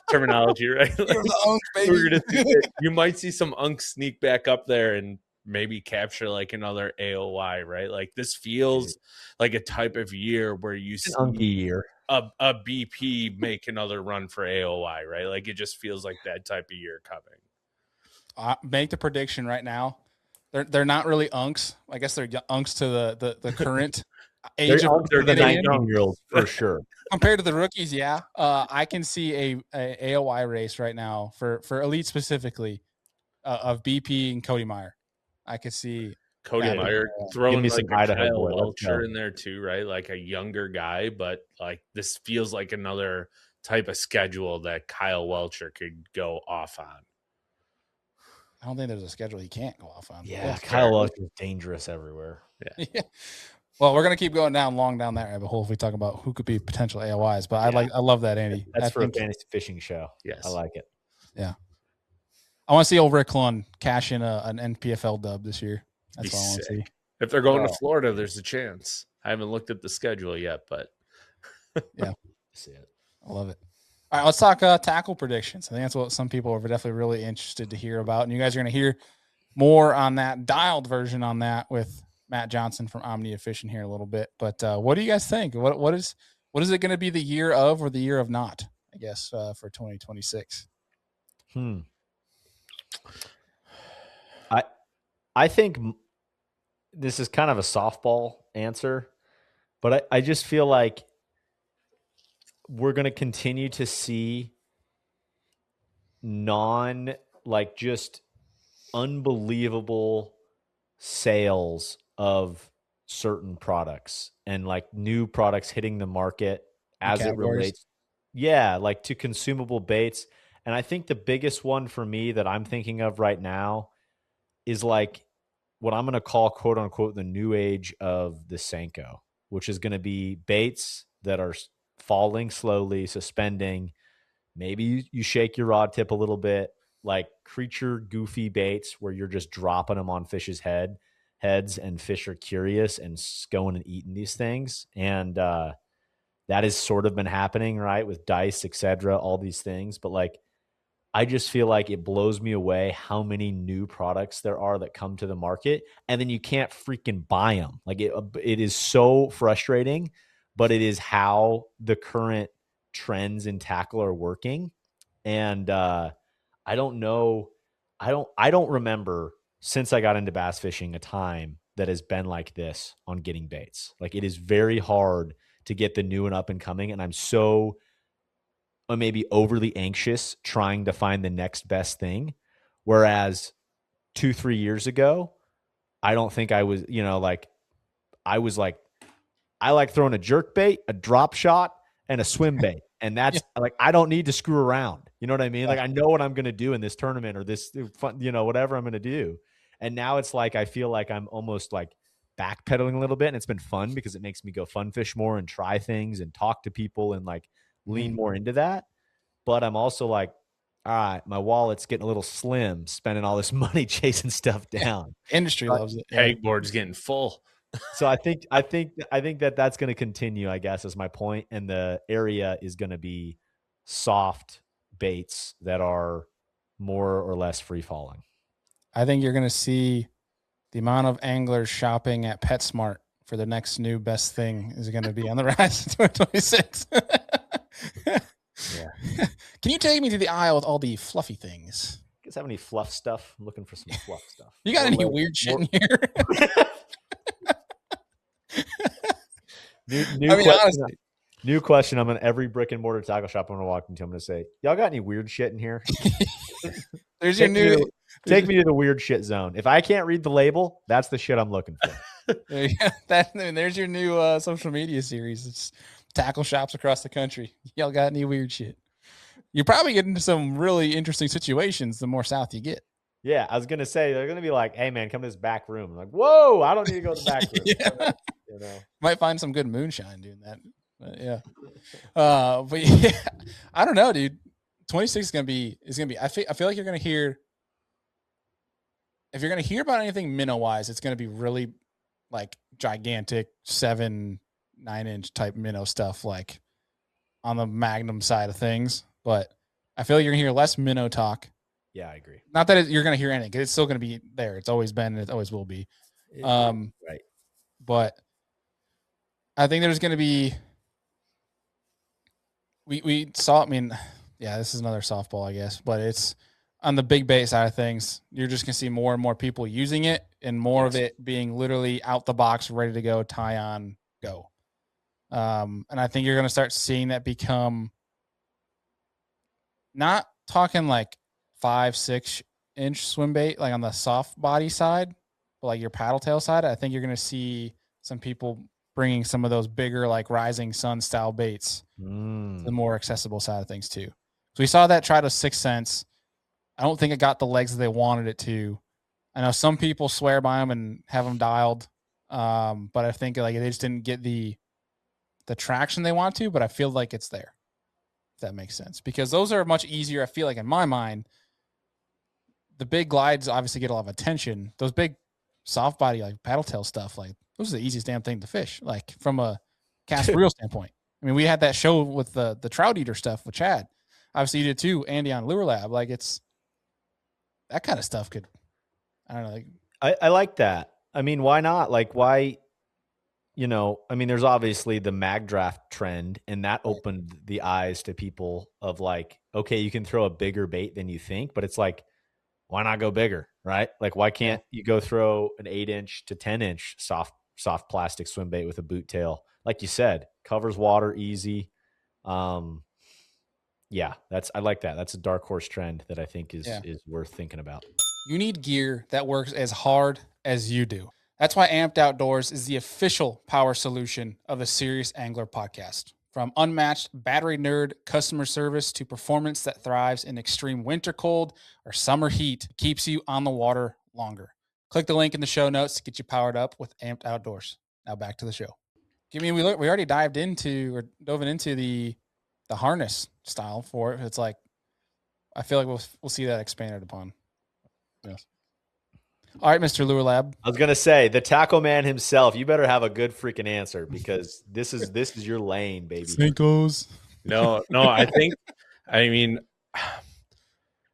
terminology, right? Like, unk, baby. You might see some unks sneak back up there and maybe capture like another AOY, right? Like, this feels like a type of year where you see a BP make another run for AOY, right? Like, it just feels like that type of year coming. Make the prediction right now. They're not really unks. I guess they're unks to the current age of the 19-year-olds for sure. Compared to the rookies, I can see a AOY race right now for elite specifically of BP and Cody Meyer. I could see Cody Meyer throwing like a Idaho Kyle Welcher in there too, right? Like a younger guy, but like this feels like another type of schedule that Kyle Welcher could go off on. I don't think there's a schedule he can't go off on. Yeah, Kyle Welcher is dangerous everywhere. Yeah. Well, we're gonna keep going long down that rabbit hole if we talk about who could be potential AOYs. But I love that, Andy. That's for a fantasy fishing show. Yes, I like it. Yeah, I want to see old Rick Clun cash in an NPFL dub this year. That's all I want to see. If they're going to Florida, there's a chance. I haven't looked at the schedule yet, but yeah, see it. I love it. All right, let's talk tackle predictions. I think that's what some people are definitely really interested to hear about, and you guys are going to hear more on that dialed version on that with Matt Johnson from Omnia Fishing here a little bit. But what do you guys think? What is it going to be the year of or the year of not, I guess, for 2026? I think this is kind of a softball answer, but I just feel like we're going to continue to see just unbelievable sales of certain products and like new products hitting the market as it relates. Yeah, like to consumable baits. And I think the biggest one for me that I'm thinking of right now is like what I'm going to call, quote unquote, the new age of the Senko. which is going to be baits that are falling slowly, suspending. Maybe you shake your rod tip a little bit, like creature goofy baits where you're just dropping them on fish's heads, and fish are curious and going and eating these things. And that has sort of been happening, right, with dice, etc., all these things. But like, I just feel like it blows me away how many new products there are that come to the market, and then you can't freaking buy them. Like it is so frustrating, but it is how the current trends in tackle are working. And I don't know. I don't remember since I got into bass fishing a time that has been like this on getting baits. Like it is very hard to get the new and up and coming, and I'm so maybe overly anxious trying to find the next best thing. Whereas 2-3 years ago, I don't think I was, like I was like, I like throwing a jerk bait, a drop shot, and a swim bait. And that's like, I don't need to screw around. You know what I mean? Like I know what I'm going to do in this tournament or this fun, whatever I'm going to do. And now it's like, I feel like I'm almost like backpedaling a little bit, and it's been fun because it makes me go fun fish more and try things and talk to people and like lean more into that. But I'm also like, all right, my wallet's getting a little slim, spending all this money chasing stuff down. Industry loves it. Pegboard's getting full. So I think that that's going to continue, I guess, is my point. And the area is going to be soft baits that are more or less free falling. I think you're going to see the amount of anglers shopping at PetSmart for the next new best thing is going to be on the rise in 2026. Yeah. Can you take me to the aisle with all the fluffy things? You guys have any fluff stuff? I'm looking for some fluff stuff. You got any weird shit in here? New question. I'm in every brick and mortar tackle shop I'm going to walk into. I'm going to say, y'all got any weird shit in here? There's your new. Take me to the weird shit zone. If I can't read the label, that's the shit I'm looking for. There's your new social media series. It's tackle shops across the country. Y'all got any weird shit? You probably get into some really interesting situations the more south you get. Yeah, I was going to say, they're going to be like, hey, man, come to this back room. I'm like, whoa, I don't need to go to the back room. Yeah. Might find some good moonshine doing that. But yeah. But yeah, I don't know, dude. 26 is going to be, I feel like you're going to hear, if you're going to hear about anything minnow wise, it's going to be really like gigantic 7-9 inch type minnow stuff, like on the Magnum side of things. But I feel like you're gonna hear less minnow talk. Yeah, I agree. Not that you're gonna hear anything, because it's still gonna be there. It's always been, and it always will be. Right. But I think there's gonna be. We saw. I mean, yeah, this is another softball, I guess, but it's on the big bait side of things. You're just gonna see more and more people using it, and more of it being literally out the box, ready to go, tie on, go. And I think you're gonna start seeing that become. Not talking like 5-6 inch swim bait, like on the soft body side, but like your paddle tail side. I think you're going to see some people bringing some of those bigger, like rising sun style baits to the more accessible side of things too. So we saw that try to 6 cents. I don't think it got the legs that they wanted it to. I know some people swear by them and have them dialed, but I think like they just didn't get the traction they want to. But I feel like it's there. If that makes sense, because those are much easier. I feel like in my mind, the big glides obviously get a lot of attention. Those big soft body, like paddle tail stuff, like those are the easiest damn thing to fish. Like from a cast reel standpoint. I mean, we had that show with the trout eater stuff with Chad. Obviously you did too, Andy, on Lure Lab. Like it's that kind of stuff could, I don't know. Like, I like that. I mean, why not? Like why, I mean, there's obviously the mag draft trend, and that opened the eyes to people of like, okay, you can throw a bigger bait than you think, but it's like, why not go bigger, right? Like, why can't you go throw an 8 inch to 10 inch soft plastic swim bait with a boot tail? Like you said, covers water easy. Yeah, I like that. That's a dark horse trend that I think is worth thinking about. You need gear that works as hard as you do. That's why Amped Outdoors is the official power solution of the Serious Angler podcast. From unmatched battery nerd customer service to performance that thrives in extreme winter cold or summer heat, keeps you on the water longer. Click the link in the show notes to get you powered up with Amped Outdoors. Now back to the show. I mean, we already dove into the harness style for it. It's like I feel like we'll see that expanded upon. Yes. All right, Mr. Lure Lab. I was gonna say the tackle man himself. You better have a good freaking answer because this is your lane, baby. Senkos. No, I mean,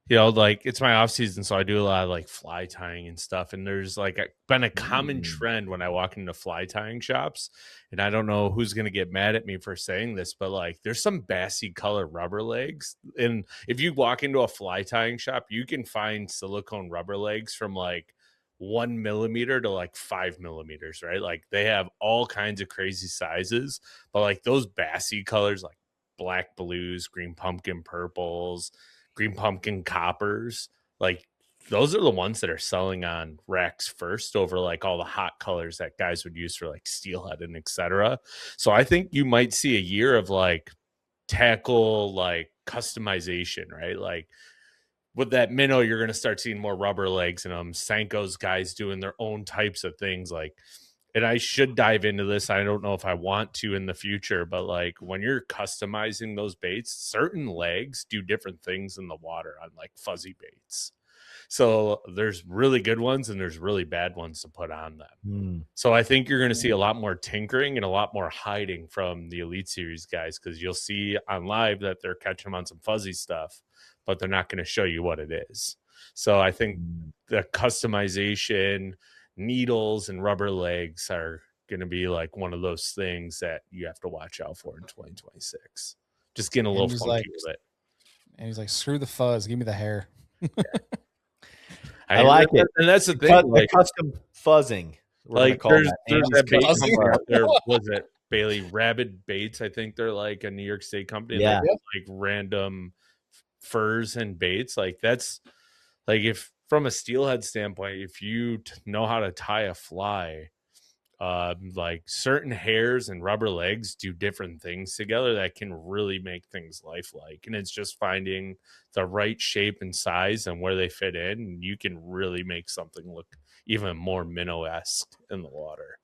you know, like it's my off season, so I do a lot of like fly tying and stuff. And there's like been a common trend when I walk into fly tying shops, and I don't know who's gonna get mad at me for saying this, but like there's some bassy color rubber legs. And if you walk into a fly tying shop, you can find silicone rubber legs from like 1 millimeter to like 5 millimeters, right? Like they have all kinds of crazy sizes, but like those bassy colors, like black blues, green pumpkin purples, green pumpkin coppers, like those are the ones that are selling on racks first over like all the hot colors that guys would use for like steelhead and etc. So I think you might see a year of like tackle like customization, right? Like with that minnow, you're going to start seeing more rubber legs and Senko's guys doing their own types of things. Like, and I should dive into this. I don't know if I want to in the future, but like when you're customizing those baits, certain legs do different things in the water on like fuzzy baits. So there's really good ones and there's really bad ones to put on them. So I think you're going to see a lot more tinkering and a lot more hiding from the Elite Series guys, because you'll see on live that they're catching them on some fuzzy stuff, but they're not going to show you what it is. So I think the customization, needles and rubber legs are going to be like one of those things that you have to watch out for in 2026. Just getting a little funky with it. And he's like, screw the fuzz, give me the hair. I like it. And that's the thing. Like custom fuzzing. Like there's that bait company out there. Was it Bailey Rabid Baits? I think they're like a New York State company. Yeah. Like random furs and baits. Like that's like, if from a steelhead standpoint, if you know how to tie a fly, like certain hairs and rubber legs do different things together that can really make things lifelike. And it's just finding the right shape and size and where they fit in. And you can really make something look even more minnow-esque in the water.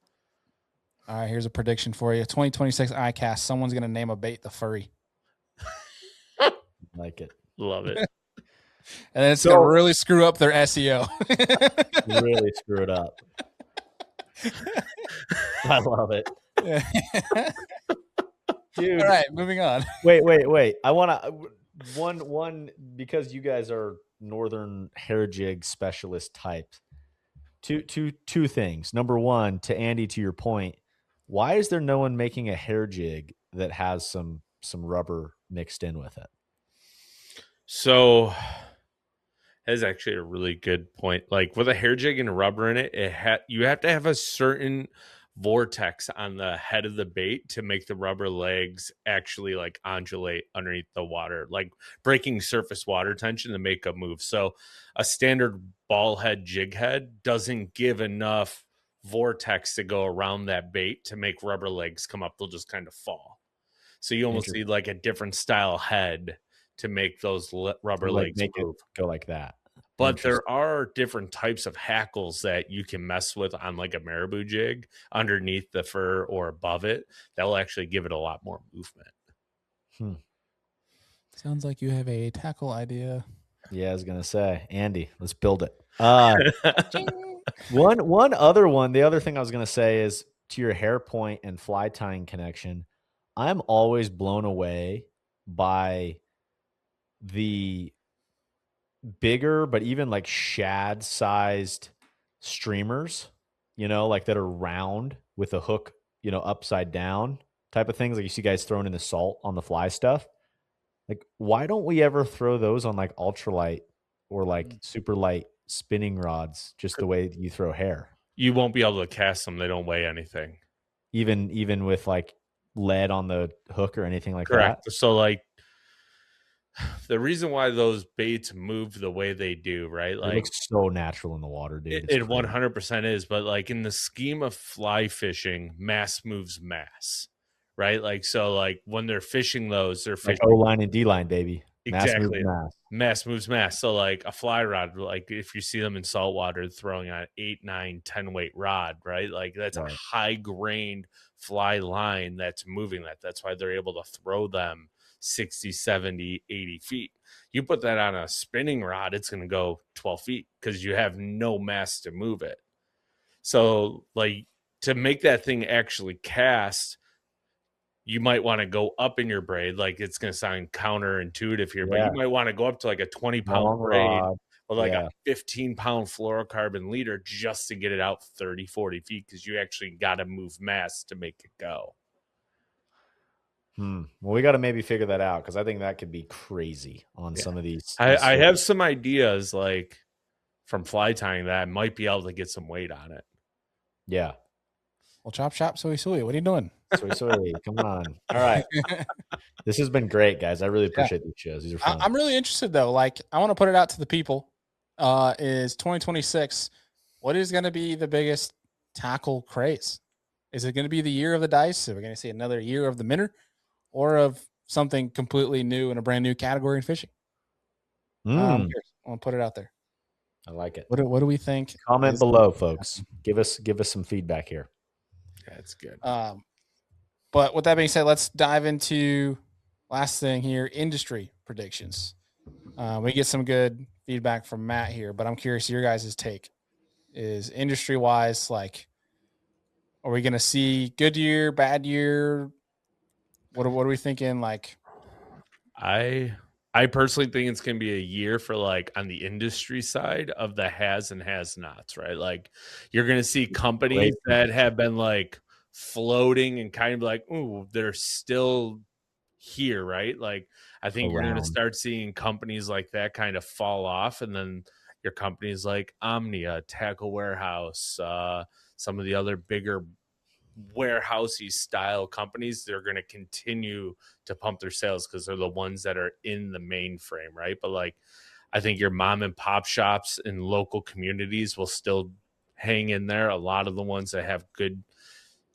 All right, here's a prediction for you. 2026 iCast, someone's going to name a bait the furry. Like it. Love it. And then it's going to really screw up their SEO. Really screw it up. I love it. Dude. All right, moving on. Wait. I want to one because you guys are northern hair jig specialist types. Two things. Number one, to Andy, to your point, why is there no one making a hair jig that has some rubber mixed in with it? So that's actually a really good point. Like with a hair jig and rubber in it, you have to have a certain vortex on the head of the bait to make the rubber legs actually like undulate underneath the water, like breaking surface water tension to make a move. So a standard ball head jig head doesn't give enough vortex to go around that bait to make rubber legs come up. They'll just kind of fall. So you almost need like a different style head to make those rubber legs move. Go like that. But there are different types of hackles that you can mess with on like a marabou jig underneath the fur or above it. That will actually give it a lot more movement. Sounds like you have a tackle idea. Yeah, I was going to say, Andy, let's build it. One other one. The other thing I was going to say is to your hair point and fly tying connection. I'm always blown away by the bigger, but even like shad sized streamers, like that are round with a hook, upside down type of things. Like you see guys throwing in the salt on the fly stuff. Like, why don't we ever throw those on like ultralight or like super light spinning rods, just the way you throw hair? You won't be able to cast them. They don't weigh anything. Even with like lead on the hook or anything like Correct. that. So like the reason why those baits move the way they do, right? Like it looks so natural in the water, dude. It 100% is, but like in the scheme of fly fishing, mass moves mass, right? Like, so like when they're fishing those, they're fishing like O-line and D-line, baby. Mass moves Exactly. mass. Mass moves mass. So like a fly rod, like if you see them in saltwater throwing on 8, 9, 10 weight rod, right? Like that's Right. a high grained fly line that's moving that. That's why they're able to throw them 60, 70, 80 feet. You put that on a spinning rod, it's going to go 12 feet because you have no mass to move it. So like to make that thing actually cast, you might want to go up in your braid. Like it's going to sound counterintuitive here, but you Yeah. might want to go up to like a 20-pound Long braid rod. with like Yeah. a 15-pound fluorocarbon leader just to get it out 30, 40 feet because you actually got to move mass to make it go. Well, we got to maybe figure that out because I think that could be crazy on Yeah. some of these. I have some ideas like from fly tying that I might be able to get some weight on it. Yeah. Well, chop chop, soy soy. What are you doing? Soy, come on. All right. This has been great, guys. I really appreciate these shows. These are fun. I'm really interested though. Like, I want to put it out to the people. Is 2026? What is going to be the biggest tackle craze? Is it going to be the year of the dice? Are we going to see another year of the minnow, or of something completely new and a brand new category in fishing? I'm curious. I want to put it out there. I like it. What do we think? Comment is- below, folks. Give us some feedback here. That's good. But with that being said, let's dive into last thing here: industry predictions. We get some good feedback from Matt here, but I'm curious your guys' take. Is industry wise, like, are we going to see good year, bad year? What are we thinking? Like, I personally think it's going to be a year for like on the industry side of the has and has nots, right? Like you're going to see companies that have been like floating and kind of like, ooh, they're still here, right? Like I think you're going to start seeing companies like that kind of fall off, and then your companies like Omnia, Tackle Warehouse, some of the other bigger warehousey style companies, they're going to continue to pump their sales because they're the ones that are in the mainframe, right? But like I think your mom and pop shops in local communities will still hang in there. A lot of the ones that have good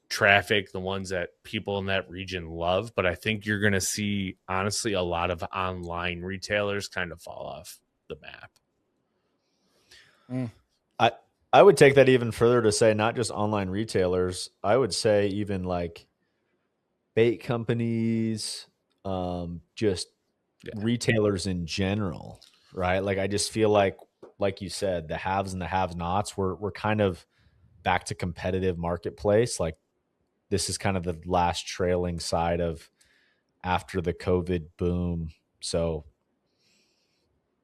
traffic, the ones that people in that region love. But I think you're going to see, honestly, a lot of online retailers kind of fall off the map. I would take that even further to say not just online retailers. I would say even like bait companies, just retailers in general, right? Like I just feel like you said, the haves and the have-nots, we're kind of back to competitive marketplace. Like this is kind of the last trailing side of after the COVID boom. So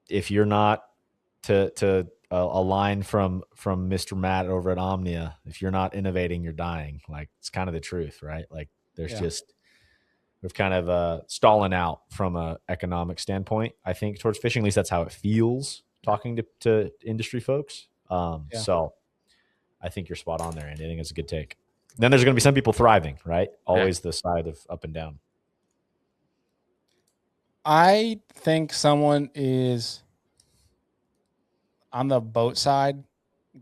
if you're not to a line from Mr. Matt over at Omnia, if you're not innovating, you're dying. Like it's kind of the truth, right? Like there's just we've kind of stalling out from a economic standpoint. I think towards fishing, at least that's how it feels talking to industry folks. So I think you're spot on there, Andy. I think it's a good take. Then there's going to be some people thriving, right? Always the side of up and down. I think someone is on the boat side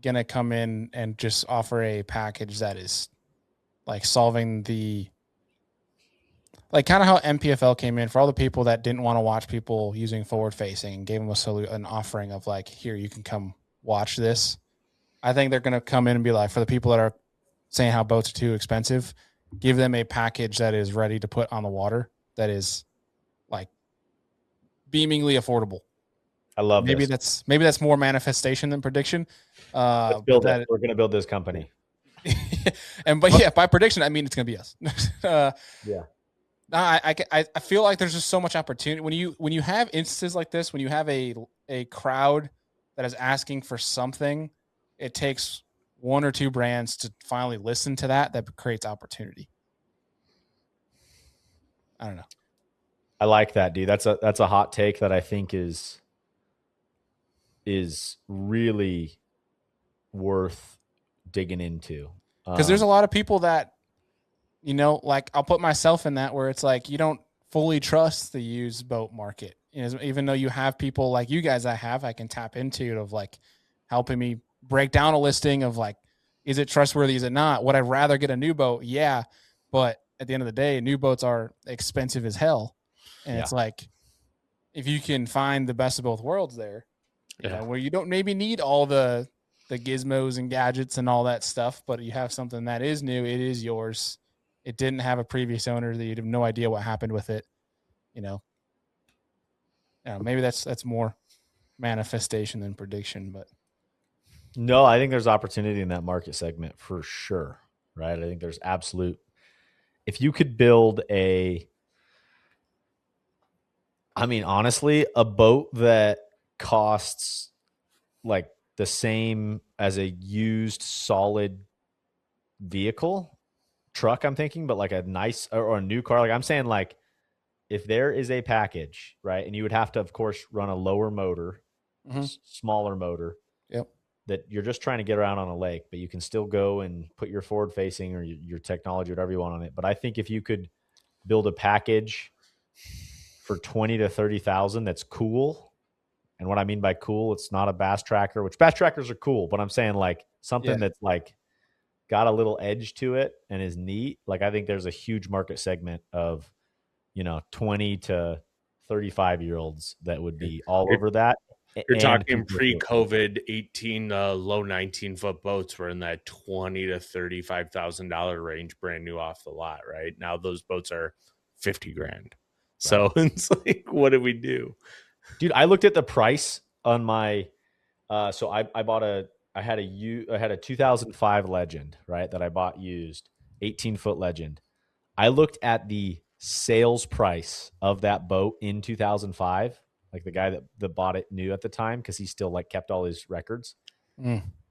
gonna come in and just offer a package that is like solving the, like kind of how MPFL came in for all the people that didn't want to watch people using forward facing and gave them an offering of like, here, you can come watch this. I think they're gonna come in and be like, for the people that are saying how boats are too expensive, give them a package that is ready to put on the water that is like beamingly affordable. I love maybe this. that's more manifestation than prediction. Let's build it. We're going to build this company. But by prediction, I mean it's going to be us. Yeah. I feel like there's just so much opportunity when you have instances like this, when you have a crowd that is asking for something, it takes one or two brands to finally listen to that creates opportunity. I don't know. I like that, dude. That's a hot take that I think is really worth digging into. Because there's a lot of people that, like I'll put myself in that where it's like you don't fully trust the used boat market. Even though you have people like you guys I can tap into of like helping me break down a listing of like, is it trustworthy? Is it not? Would I rather get a new boat? Yeah. But at the end of the day, new boats are expensive as hell. And it's like, if you can find the best of both worlds there, you Yeah. know, where you don't maybe need all the gizmos and gadgets and all that stuff, but you have something that is new. It is yours. It didn't have a previous owner that you'd have no idea what happened with it. You know, maybe that's more manifestation than prediction, but No, I think there's opportunity in that market segment for sure. Right. I think there's absolute, if you could build honestly, a boat that costs like the same as a used solid vehicle truck, I'm thinking, but like a nice or a new car. Like I'm saying, like if there is a package, right, and you would have to, of course, run a lower motor, smaller motor, that you're just trying to get around on a lake, but you can still go and put your forward facing or your technology, whatever you want on it. But I think if you could build a package for 20 to 30,000, that's cool. And what I mean by cool, it's not a bass tracker, which bass trackers are cool, but I'm saying like something that's like got a little edge to it and is neat. Like I think there's a huge market segment of, 20 to 35-year-olds that would be all over that. You're talking pre-COVID, 18 low 19-foot boats were in that $20,000 to $35,000 range, brand new off the lot. Right now, those boats are $50,000. Right. So it's like, what do we do, dude? I looked at the price on my. So I had a 2005 Legend, right, that I bought used, 18-foot Legend. I looked at the sales price of that boat in 2005. Like the guy that bought it new at the time, because he still like kept all his records.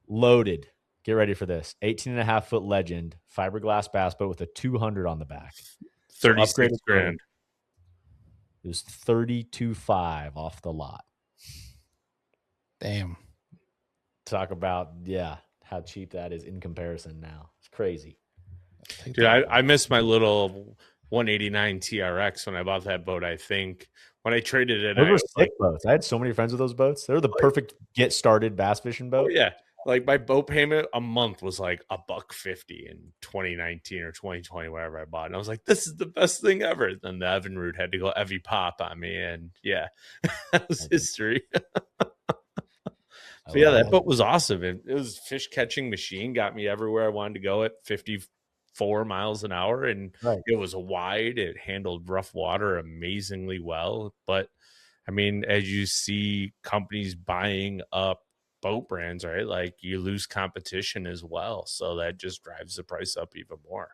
Loaded. Get ready for this. 18.5-foot Legend, fiberglass bass boat with a 200 on the back. $36,000. It was $32,500 off the lot. Damn. Talk about, how cheap that is in comparison now. It's crazy. Dude, I missed my little 189 TRX when I bought that boat. I think when I traded it, those were sick boats. I had so many friends with those boats. They're the perfect get started bass fishing boat. Oh, yeah, like my boat payment a month was like $150 in 2019 or 2020, wherever I bought it. And I was like, this is the best thing ever. Then the Evinrude had to go Evie pop on me, and that was history. So that boat was awesome. It was a fish catching machine. Got me everywhere I wanted to go at 54 miles an hour, and it was wide. It handled rough water amazingly well. But I mean, as you see companies buying up boat brands, right? Like you lose competition as well. So that just drives the price up even more.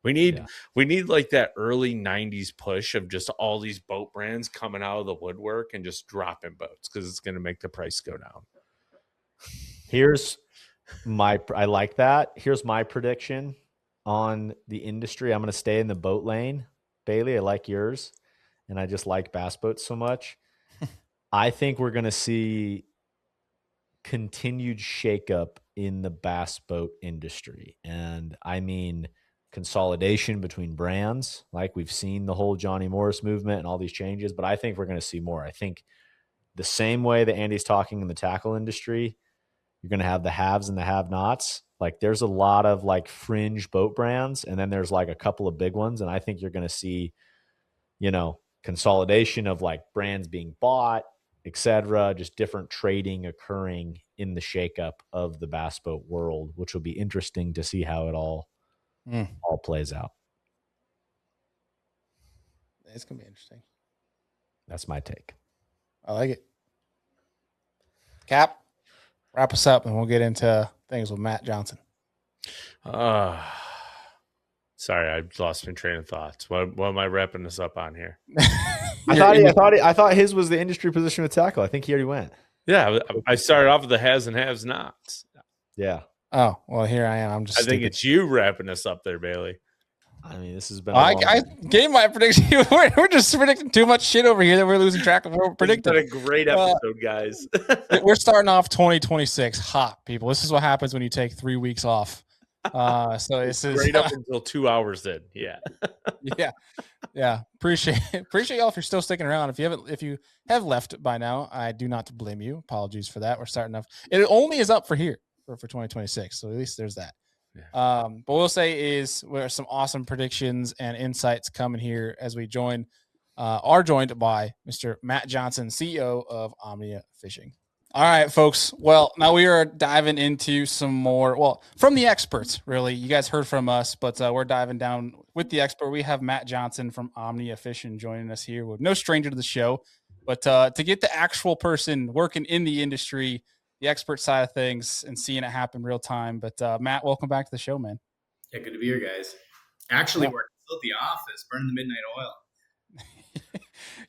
We need like that early 90s push of just all these boat brands coming out of the woodwork and just dropping boats, because it's going to make the price go down. I like that. Here's my prediction on the industry. I'm going to stay in the boat lane. Bailey, I like yours. And I just like bass boats so much. I think we're going to see continued shakeup in the bass boat industry. And I mean consolidation between brands. Like we've seen the whole Johnny Morris movement and all these changes, but I think we're going to see more. I think the same way that Andy's talking in the tackle industry, you're going to have the haves and the have-nots. Like there's a lot of like fringe boat brands, and then there's like a couple of big ones. And I think you're going to see, consolidation of like brands being bought, et cetera, just different trading occurring in the shakeup of the bass boat world, which will be interesting to see how it all plays out. It's going to be interesting. That's my take. I like it. Cap, wrap us up and we'll get into things with Matt Johnson. Sorry, I lost my train of thoughts. What am I wrapping this up on here? I thought his was the industry position with tackle. I think he already went. Yeah, I started off with the has and have nots. Yeah. Oh, well, here I am. I think it's you wrapping us up there, Bailey. I mean, this has been. I gave my prediction. We're just predicting too much shit over here that we're losing track of what we're predicting. It's been a great episode, guys. We're starting off 2026 hot, people. This is what happens when you take 3 weeks off. So this is great up until 2 hours in. Yeah. Appreciate y'all if you're still sticking around. If you have left by now, I do not blame you. Apologies for that. We're starting off. It only is up for here for 2026. So at least there's that. Yeah. But we'll say is where some awesome predictions and insights coming here as we join are joined by Mr. Matt Johnson, CEO of Omnia Fishing. All right, folks. Well, now we are diving into some more, well, from the experts, really. You guys heard from us, but we're diving down with the expert. We have Matt Johnson from Omnia Fishing joining us here. We're no stranger to the show, but to get the actual person working in the industry, the expert side of things, and seeing it happen real time. But Matt, welcome back to the show, man. Yeah, good to be here, guys. Actually, we're still at the office, burning the midnight oil.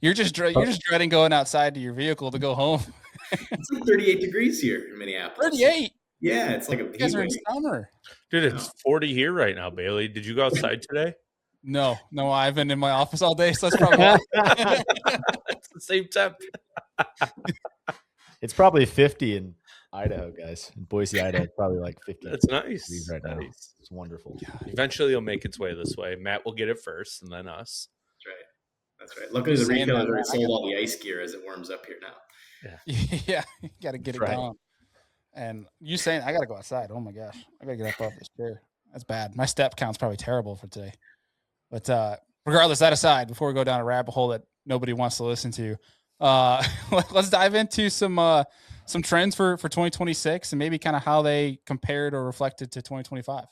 You're just dreading going outside to your vehicle to go home. It's like 38 degrees here in Minneapolis. 38? Yeah, it's like a You guys are in summer. Dude, it's 40 here right now, Bailey. Did you go outside today? No, I've been in my office all day, so that's probably It's the same temp. It's probably 50 in Idaho, guys. In Boise, Idaho, it's probably like 50. That's nice. Right now. Nice. It's wonderful. Eventually, it'll make its way this way. Matt will get it first, and then us. That's right. Luckily, the retailers already sold all the ice gear as it warms up here now. Yeah, you got to get it going. And you saying I got to go outside? Oh my gosh, I got to get up off this chair. That's bad. My step count's probably terrible for today. But regardless, that aside, before we go down a rabbit hole that nobody wants to listen to, let's dive into some trends for 2026 and maybe kind of how they compared or reflected to 2025.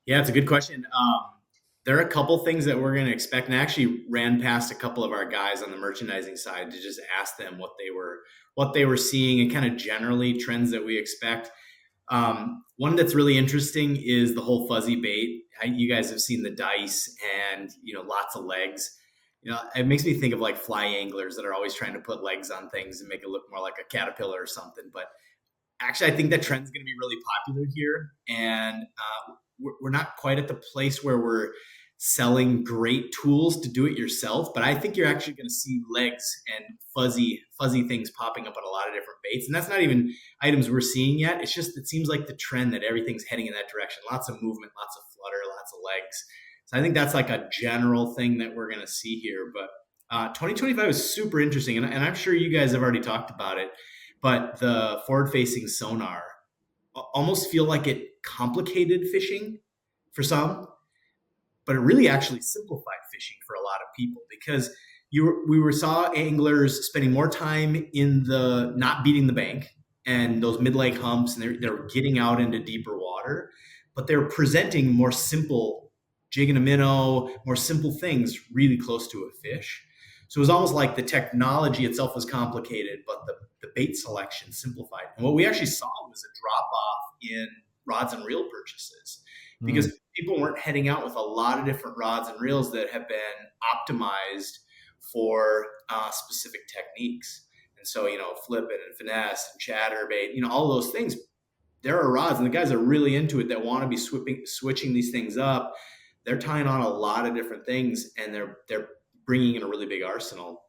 Yeah, it's a good question. There are a couple things that we're going to expect, and I actually ran past a couple of our guys on the merchandising side to just ask them what they were seeing and kind of generally trends that we expect. One that's really interesting is the whole fuzzy bait. You guys have seen the dice and, lots of legs. It makes me think of like fly anglers that are always trying to put legs on things and make it look more like a caterpillar or something. But actually, I think that trend's going to be really popular here. And we're not quite at the place where we're selling great tools to do it yourself, but I think you're actually going to see legs and fuzzy things popping up on a lot of different baits. And that's not even items we're seeing yet. It's just, it seems like the trend that everything's heading in that direction. Lots of movement, lots of flutter, lots of legs. So I think that's like a general thing that we're going to see here. But 2025 is super interesting. And I'm sure you guys have already talked about it, but the forward-facing sonar almost feel like it complicated fishing for some, but it really actually simplified fishing for a lot of people because we saw anglers spending more time in the not beating the bank and those mid-leg humps, and they're getting out into deeper water, but they're presenting more simple jig and a minnow, more simple things really close to a fish. So it was almost like the technology itself was complicated, but the bait selection simplified. And what we actually saw was a drop off in rods and reel purchases because people weren't heading out with a lot of different rods and reels that have been optimized for specific techniques. And so, flipping and finesse and chatterbait, all those things, there are rods, and the guys are really into it that want to be switching these things up. They're tying on a lot of different things, and they're bringing in a really big arsenal.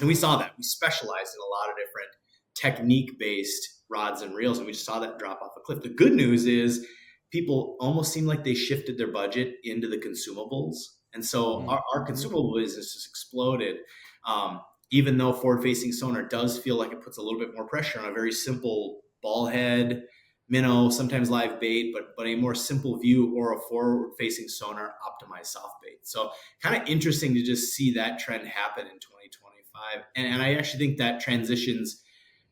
And we saw that. We specialized in a lot of different technique-based rods and reels, and we just saw that drop off a cliff. The good news is people almost seem like they shifted their budget into the consumables. And so our consumable business just exploded. Even though forward-facing sonar does feel like it puts a little bit more pressure on a very simple ball head, minnow, sometimes live bait, but a more simple view or a forward-facing sonar optimized soft bait. So kind of interesting to just see that trend happen in 2025. And I actually think that transitions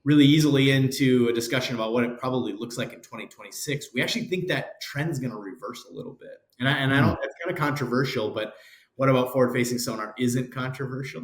really easily into a discussion about what it probably looks like in 2026. We actually think that trend's going to reverse a little bit. And I don't, it's kind of controversial, but what about forward-facing sonar isn't controversial?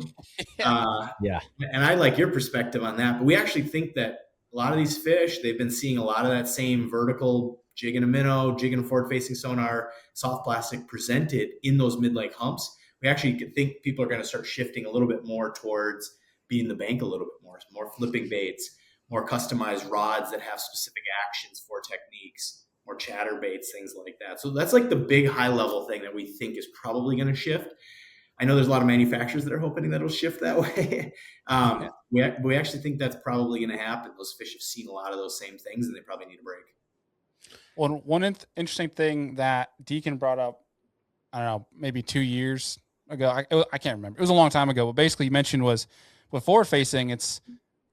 Yeah. And I like your perspective on that, but we actually think that a lot of these fish, they've been seeing a lot of that same vertical jig and a minnow, jig and a forward-facing sonar, soft plastic presented in those mid-leg humps. We actually think people are going to start shifting a little bit more towards beating the bank a little bit more flipping baits, more customized rods that have specific actions for techniques, more chatter baits, things like that. So that's like the big high level thing that we think is probably going to shift. I know there's a lot of manufacturers that are hoping that it'll shift that way. We actually think that's probably going to happen. Those fish have seen a lot of those same things, and they probably need a break. Well, one interesting thing that Deacon brought up, I don't know, maybe 2 years ago, I can't remember. It was a long time ago, but basically you mentioned was with forward facing, it's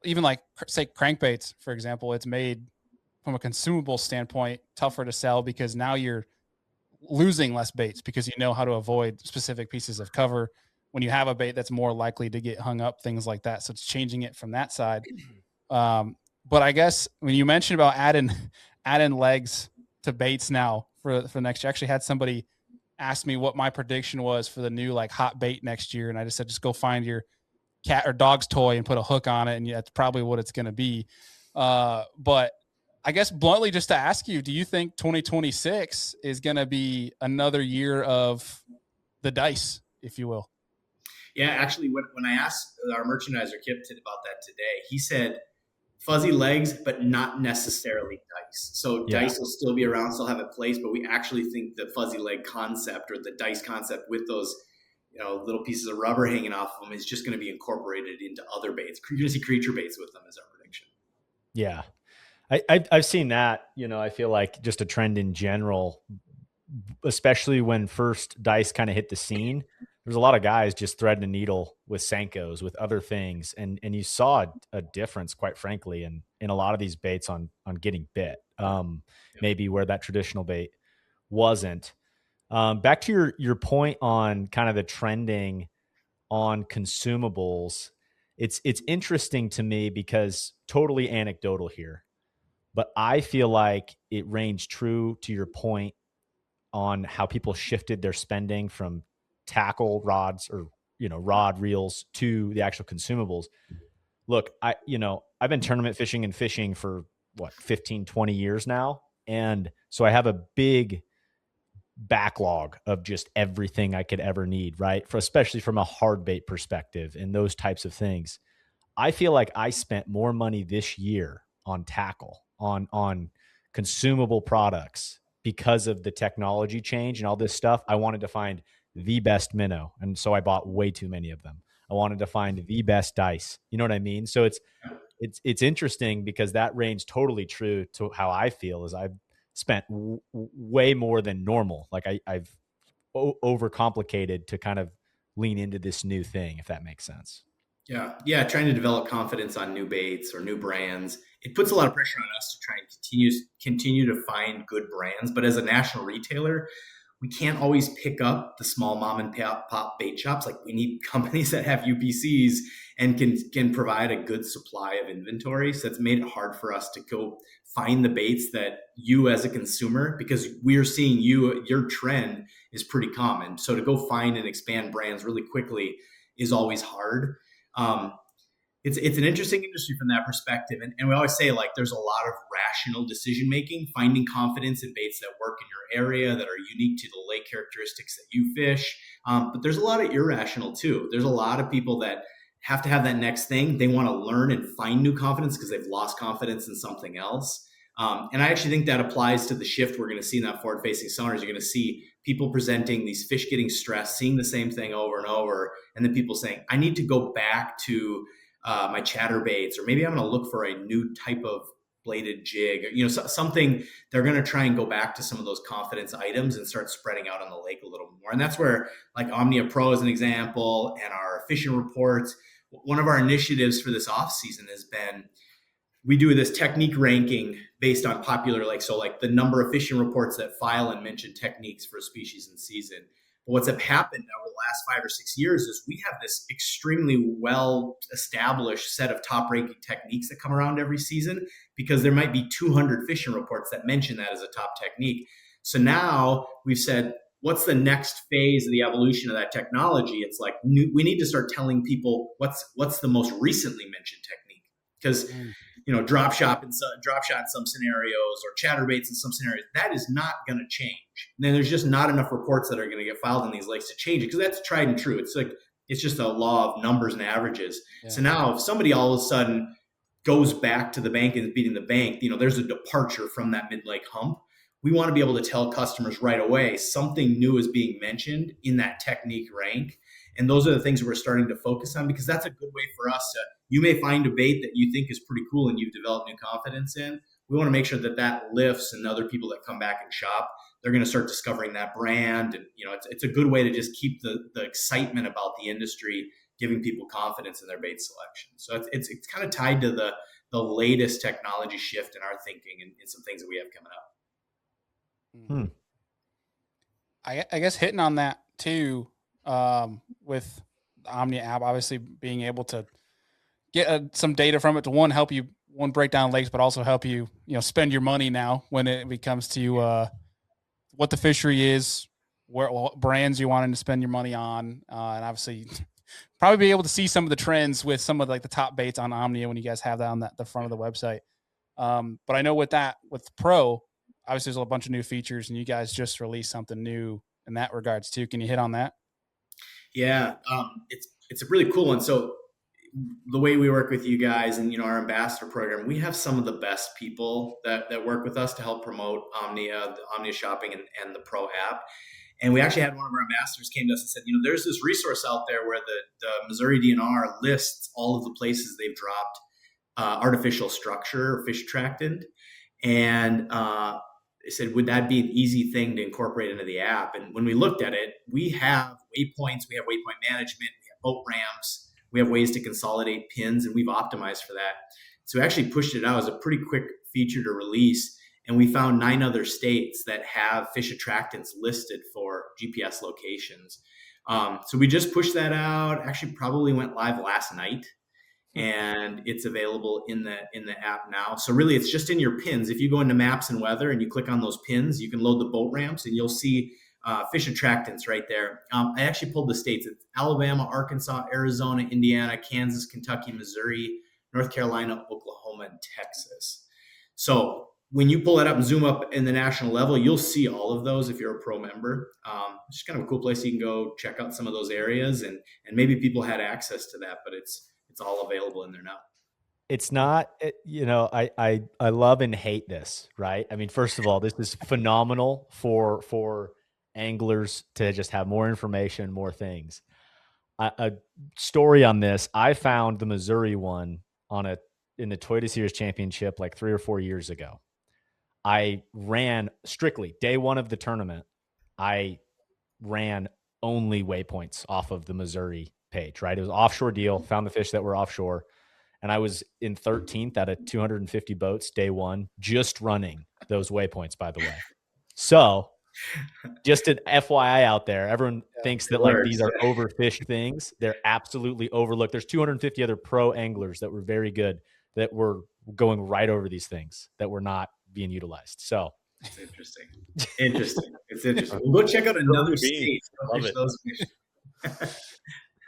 even like, say, crankbaits, for example, it's made from a consumable standpoint tougher to sell because now you're losing less baits because you know how to avoid specific pieces of cover. when you have a bait that's more likely to get hung up, things like that. So it's changing it from that side. But I guess when you mentioned about adding legs to baits now for next year, I actually had somebody ask me what my prediction was for the new like hot bait next year. And I just said, just go find your cat or dog's toy and put a hook on it. And that's probably what it's going to be. But I guess bluntly, just to ask you, do you think 2026 is going to be another year of the dice, if you will? Yeah, actually, when I asked our merchandiser Kip about that today, he said fuzzy legs, but not necessarily dice. So dice will still be around, still have a place, but we actually think the fuzzy leg concept or the dice concept with those, little pieces of rubber hanging off of them is just going to be incorporated into other baits. You're going to see creature baits with them, is our prediction. Yeah. I've seen that, I feel like just a trend in general, especially when first dice kind of hit the scene. There's a lot of guys just threading a needle with Senkos, with other things. And you saw a difference, quite frankly, in a lot of these baits on getting bit, maybe where that traditional bait wasn't. Back to your point on kind of the trending on consumables. It's interesting to me because totally anecdotal here, but I feel like it rings true to your point on how people shifted their spending from tackle rods or, rod reels to the actual consumables. Look, I've been tournament fishing and fishing for 15, 20 years now. And so I have a big backlog of just everything I could ever need, right? Especially from a hard bait perspective and those types of things. I feel like I spent more money this year on tackle, on consumable products because of the technology change and all this stuff. I wanted to find the best minnow. And so I bought way too many of them. I wanted to find the best dice. You know what I mean? So it's interesting because that reigns totally true to how I feel is I've spent way more than normal. Like I've overcomplicated to kind of lean into this new thing, if that makes sense. Yeah. Trying to develop confidence on new baits or new brands. It puts a lot of pressure on us to try and continue to find good brands. But as a national retailer, we can't always pick up the small mom and pop bait shops. Like we need companies that have UPCs and can provide a good supply of inventory. So it's made it hard for us to go find the baits that you as a consumer, because we're seeing your trend is pretty common. So to go find and expand brands really quickly is always hard. It's an interesting industry from that perspective. And we always say, like, there's a lot of rational decision making, finding confidence in baits that work in your area that are unique to the lake characteristics that you fish. But there's a lot of irrational too. There's a lot of people that have to have that next thing. They want to learn and find new confidence because they've lost confidence in something else. And I actually think that applies to the shift we're going to see in that forward-facing sonars. You're going to see people presenting these fish getting stressed, seeing the same thing over and over, and then people saying, I need to go back to my chatterbaits, or maybe I'm going to look for a new type of bladed jig, something. They're going to try and go back to some of those confidence items and start spreading out on the lake a little more. And that's where, like, Omnia Pro is an example, and our fishing reports. One of our initiatives for this off season has been, we do this technique ranking based on popular lakes. So like the number of fishing reports that file and mention techniques for a species in season. But what's happened over the last 5 or 6 years is we have this extremely well established set of top ranking techniques that come around every season, because there might be 200 fishing reports that mention that as a top technique. So now we've said, what's the next phase of the evolution of that technology? It's like, we need to start telling people what's the most recently mentioned technique. Because drop shot in some scenarios, or chatterbaits in some scenarios, that is not going to change. And then there's just not enough reports that are going to get filed in these lakes to change it, because that's tried and true. It's just a law of numbers and averages. Yeah. So now if somebody all of a sudden goes back to the bank and is beating the bank, there's a departure from that mid-lake hump. We want to be able to tell customers right away something new is being mentioned in that technique rank. And those are the things we're starting to focus on, because that's a good way for us to, you may find a bait that you think is pretty cool and you've developed new confidence in. We want to make sure that lifts, and other people that come back and shop, they're going to start discovering that brand. And, it's a good way to just keep the excitement about the industry, giving people confidence in their bait selection. So it's kind of tied to the latest technology shift in our thinking and some things that we have coming up. I guess hitting on that too, with the Omnia app, obviously being able to get some data from it to help you break down lakes, but also help you, spend your money now when it comes to what the fishery is, what brands you wanting to spend your money on, and obviously probably be able to see some of the trends with some of like the top baits on Omnia when you guys have that on the front of the website. But I know with Pro, obviously there's a bunch of new features, and you guys just released something new in that regards too. Can you hit on that? Yeah, it's a really cool one. So the way we work with you guys and our ambassador program, we have some of the best people that work with us to help promote Omnia, the Omnia shopping and the Pro app. And we actually had one of our ambassadors came to us and said, there's this resource out there where the Missouri DNR lists all of the places they've dropped artificial structure or fish attractant. And they said, would that be an easy thing to incorporate into the app? And when we looked at it, we have waypoints, we have waypoint management, we have boat ramps, we have ways to consolidate pins, and we've optimized for that. So we actually pushed it out as a pretty quick feature to release. And we found 9 other states that have fish attractants listed for GPS locations. So we just pushed that out, actually probably went live last night. And it's available in the app now. So really, it's just in your pins. If you go into maps and weather and you click on those pins, you can load the boat ramps and you'll see fish attractants right there. I actually pulled the states. It's Alabama, Arkansas, Arizona, Indiana, Kansas, Kentucky, Missouri, North Carolina, Oklahoma, and Texas. So when you pull that up and zoom up in the national level, you'll see all of those if you're a Pro member. It's just kind of a cool place you can go check out some of those areas, and maybe people had access to that, but it's all available in there now. It's not, I love and hate this, right? I mean, first of all, this is phenomenal for anglers to just have more information, more things. A story on this, I found the Missouri one in the Toyota Series Championship like 3 or 4 years ago. I ran strictly day one of the tournament. I ran only waypoints off of the Missouri page, right? It was an offshore deal, found the fish that were offshore. And I was in 13th out of 250 boats day one, just running those waypoints, by the way. So just an FYI out there, everyone thinks that like these are overfished things. They're absolutely overlooked. There's 250 other pro anglers that were very good that were going right over these things that were not being utilized. So it's interesting. It's interesting. We'll go check out another state. Love it. Those fish.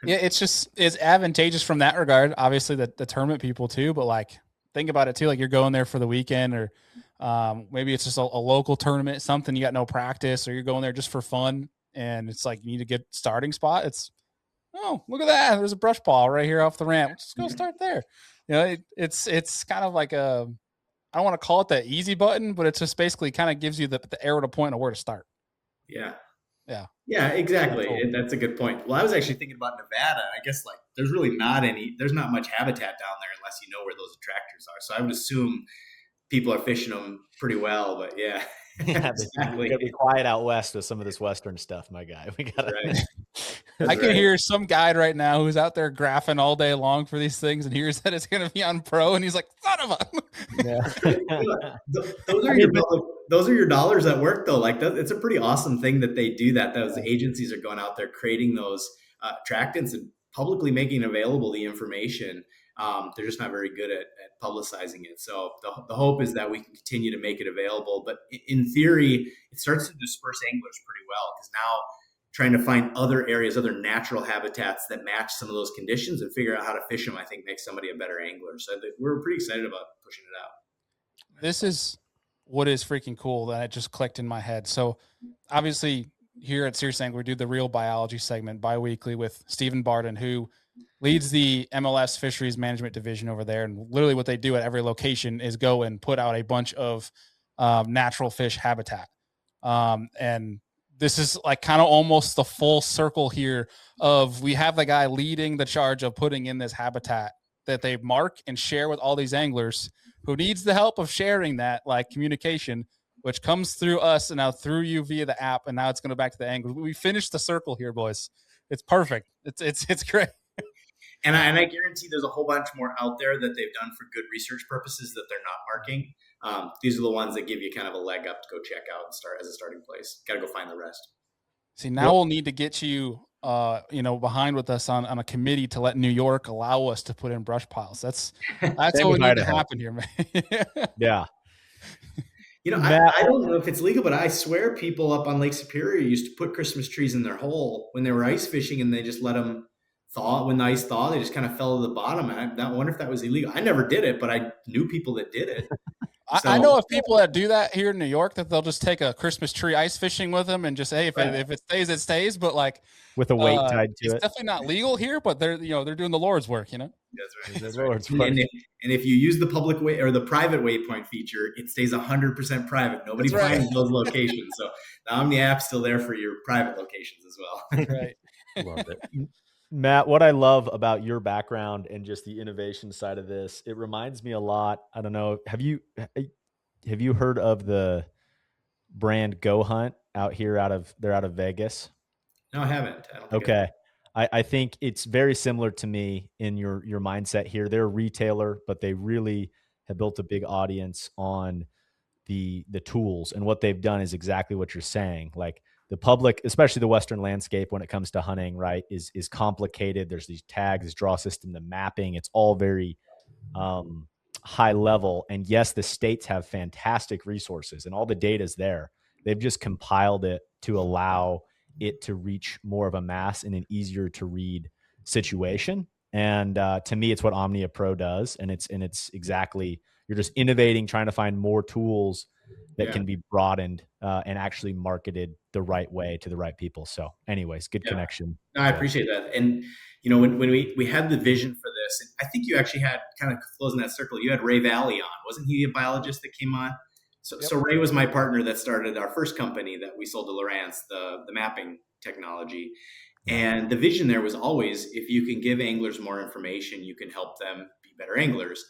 Yeah, it's advantageous from that regard. Obviously, the tournament people too, but like think about it too. Like you're going there for the weekend, or maybe it's just a local tournament, something you got no practice, or you're going there just for fun, and it's like you need to get starting spot. It's look at that. There's a brush ball right here off the ramp. Let's just go start there. It's kind of like a, I don't want to call it the easy button, but it's just basically kind of gives you the arrow to point of where to start. Yeah, exactly. Cool. That's a good point. Well, I was actually thinking about Nevada. I guess like there's not much habitat down there unless you know where those attractors are. So I would assume people are fishing them pretty well, but yeah. Exactly. We gotta be quiet out west with some of this Western stuff, my guy. We gotta. Right. I can hear some guide right now who's out there graphing all day long for these things and hears that it's going to be on Pro, and he's like, son of a. Yeah. Those are your dollars at work, though. Like it's a pretty awesome thing that they do that. Those agencies are going out there creating those attractants and publicly making available the information. They're just not very good at publicizing it. So the hope is that we can continue to make it available. But in theory, it starts to disperse anglers pretty well, because now trying to find other areas, other natural habitats that match some of those conditions and figure out how to fish them, I think makes somebody a better angler. So we're pretty excited about pushing it out. This is what is freaking cool that it just clicked in my head. So obviously here at Serious Angler, we do the Real Biology segment bi-weekly with Stephen Barden, who leads the MLS Fisheries Management Division over there. And literally what they do at every location is go and put out a bunch of natural fish habitat. And this is like kind of almost the full circle here of we have the guy leading the charge of putting in this habitat that they mark and share with all these anglers who needs the help of sharing that, like communication, which comes through us and now through you via the app. And now it's going to back to the anglers. We finished the circle here, boys. It's perfect. It's great. And I guarantee there's a whole bunch more out there that they've done for good research purposes that they're not marking. These are the ones that give you kind of a leg up to go check out and start as a starting place. Got to go find the rest. See, now we'll need to get you behind with us on a committee to let New York allow us to put in brush piles. That's what Same we with need to Idaho. happen here, man. Yeah. I don't know if it's legal, but I swear people up on Lake Superior used to put Christmas trees in their hole when they were ice fishing, and they just let them thaw. When the ice thawed, they just kind of fell to the bottom. And I wonder if that was illegal. I never did it, but I knew people that did it. I know of people that do that here in New York, that they'll just take a Christmas tree ice fishing with them and just, hey, if it stays, it stays. But like with a weight tied to it's it. definitely not legal here, but they're doing the Lord's work, That's right. That's That's right. And if you use the public way or the private waypoint feature, it stays 100% private. Nobody finds those locations. So the Omnia app's still there for your private locations as well. Right. Love it. Matt, what I love about your background and just the innovation side of this, it reminds me a lot. I don't know. Have you heard of the brand Go Hunt they're out of Vegas? No, I haven't. I don't think Okay. I think it's very similar to me in your mindset here. They're a retailer, but they really have built a big audience on the tools, and what they've done is exactly what you're saying. Like the public, especially the Western landscape when it comes to hunting, right, is complicated. There's these tags, this draw system, the mapping. It's all very high level. And yes, the states have fantastic resources and all the data is there. They've just compiled it to allow it to reach more of a mass in an easier to read situation. And to me, it's what Omnia Pro does. And it's exactly, you're just innovating, trying to find more tools that can be broadened and actually marketed the right way to the right people. So anyways, good connection. No, I appreciate that. And, when we had the vision for this, and I think you actually had, kind of closing that circle, you had Ray Valley on. Wasn't he a biologist that came on? So Ray was my partner that started our first company that we sold to Lawrence, the mapping technology. And the vision there was always, if you can give anglers more information, you can help them be better anglers.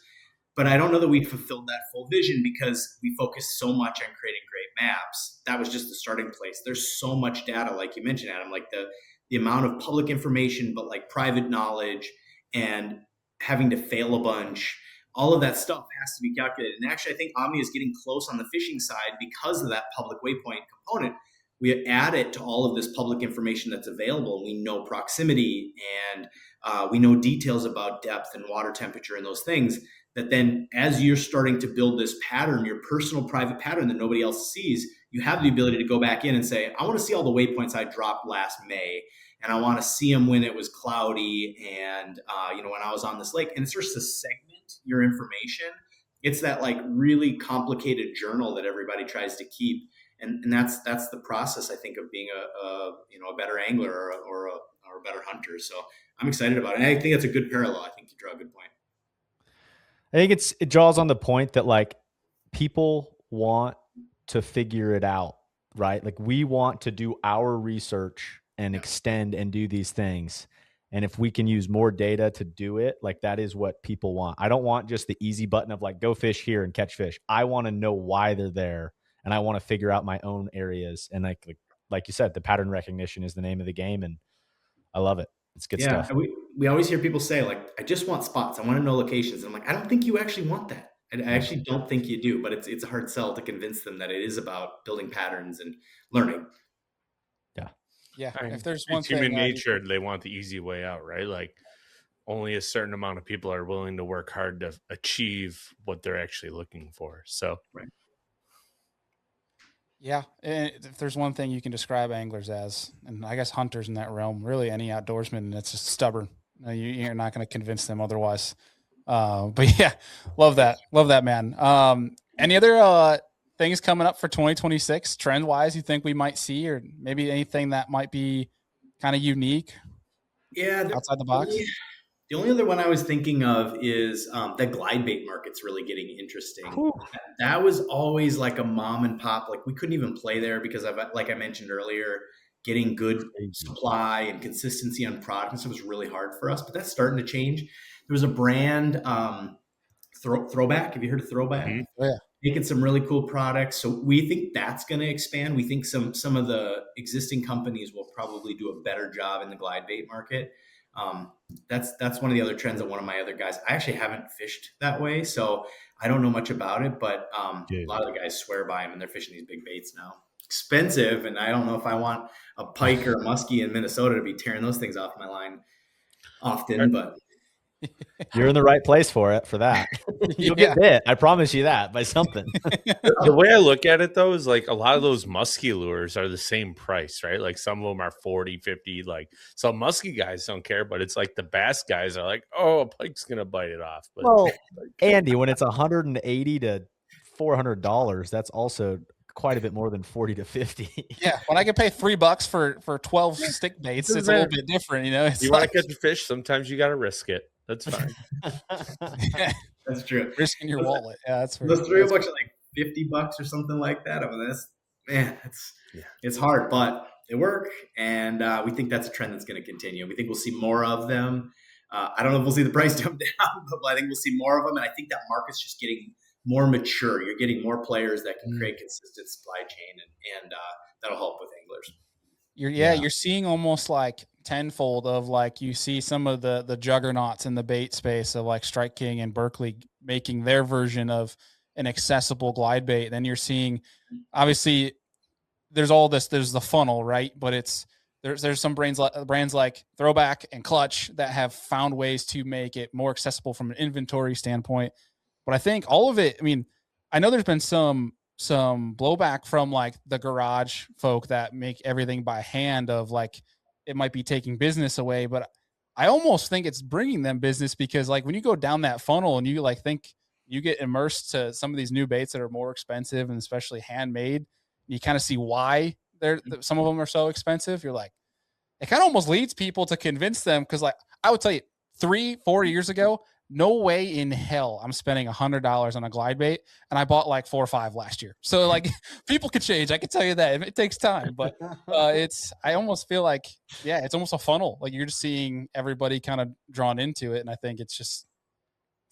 But I don't know that we fulfilled that full vision because we focused so much on creating great maps. That was just the starting place. There's so much data, like you mentioned, Adam, like the amount of public information, but like private knowledge and having to fail a bunch. All of that stuff has to be calculated. And actually, I think Omnia is getting close on the fishing side because of that public waypoint component. We add it to all of this public information that's available. We know proximity and we know details about depth and water temperature and those things that then as you're starting to build this pattern, your personal private pattern that nobody else sees, you have the ability to go back in and say, I want to see all the waypoints I dropped last May. And I want to see them when it was cloudy and, when I was on this lake. And it's just to segment your information. It's that like really complicated journal that everybody tries to keep. And that's the process, I think, of being a better angler or a better hunter. So I'm excited about it. And I think that's a good parallel. I think you draw a good point. I think it draws on the point that like people want to figure it out, right? Like we want to do our research and extend and do these things. And if we can use more data to do it, like that is what people want. I don't want just the easy button of like, go fish here and catch fish. I want to know why they're there. And I want to figure out my own areas. And like you said, the pattern recognition is the name of the game. And I love it. It's good stuff. We always hear people say like, I just want spots. I want to know locations. And I'm like, I don't think you actually want that. I actually don't think you do, but it's a hard sell to convince them that it is about building patterns and learning. Yeah. If there's one thing, human nature, they want the easy way out, right? Like only a certain amount of people are willing to work hard to achieve what they're actually looking for. So, right. Yeah. If there's one thing you can describe anglers as, and I guess hunters in that realm, really any outdoorsman, it's just stubborn. You're not going to convince them otherwise. But yeah, love that, man. Any other things coming up for 2026 trend wise you think we might see, or maybe anything that might be kind of unique? Yeah, outside the box. The only other one I was thinking of is the glide bait market's really getting interesting. Cool. That was always like a mom and pop. Like we couldn't even play there because like I mentioned earlier, getting good supply and consistency on product and stuff was really hard for us. But that's starting to change. There was a brand, Throwback. Have you heard of Throwback? Mm-hmm. Oh, yeah. Making some really cool products. So we think that's going to expand. We think some of the existing companies will probably do a better job in the glide bait market. That's one of the other trends that one of my other guys, I actually haven't fished that way, so I don't know much about it, but a lot of the guys swear by them and they're fishing these big baits now. expensive, and I don't know if I want a pike or a muskie in Minnesota to be tearing those things off my line often, but You're in the right place for that. You'll get bit. I promise you that by something. The way I look at it though is like a lot of those muskie lures are the same price, right? Like some of them are 40, 50, like some muskie guys don't care, but it's like the bass guys are like, oh, a pike's gonna bite it off. But well, Andy, when it's $180 to $400, that's also quite a bit more than 40 to 50. Yeah, when I can pay $3 for 12 stick baits, it's a little bit different, you know. It's you want to catch a fish, sometimes you got to risk it. That's fine. That's true. Risking your wallet. Yeah, that's fair. Those $3 are like $50 or something like that. I mean, it's hard, but they work, and we think that's a trend that's going to continue. We think we'll see more of them. I don't know if we'll see the price come down, but I think we'll see more of them, and I think that market's just getting more mature. You're getting more players that can create consistent supply chain, and that'll help with anglers. You're seeing almost like tenfold of like you see some of the juggernauts in the bait space of like Strike King and Berkeley making their version of an accessible glide bait. Then you're seeing, obviously, there's the funnel, right? But there's some brands like Throwback and Clutch that have found ways to make it more accessible from an inventory standpoint. But I think all of it, I mean, I know there's been some blowback from like the garage folk that make everything by hand of like, it might be taking business away, but I almost think it's bringing them business because like when you go down that funnel and you like think you get immersed to some of these new baits that are more expensive and especially handmade, you kind of see why some of them are so expensive. You're like, it kind of almost leads people to convince them. Cause like I would tell you 3-4 years ago, no way in hell I'm spending $100 on a glide bait, and I bought like 4 or 5 last year. So like people could change. I can tell you that it takes time, but I almost feel like, yeah, it's almost a funnel. Like you're just seeing everybody kind of drawn into it. And I think it's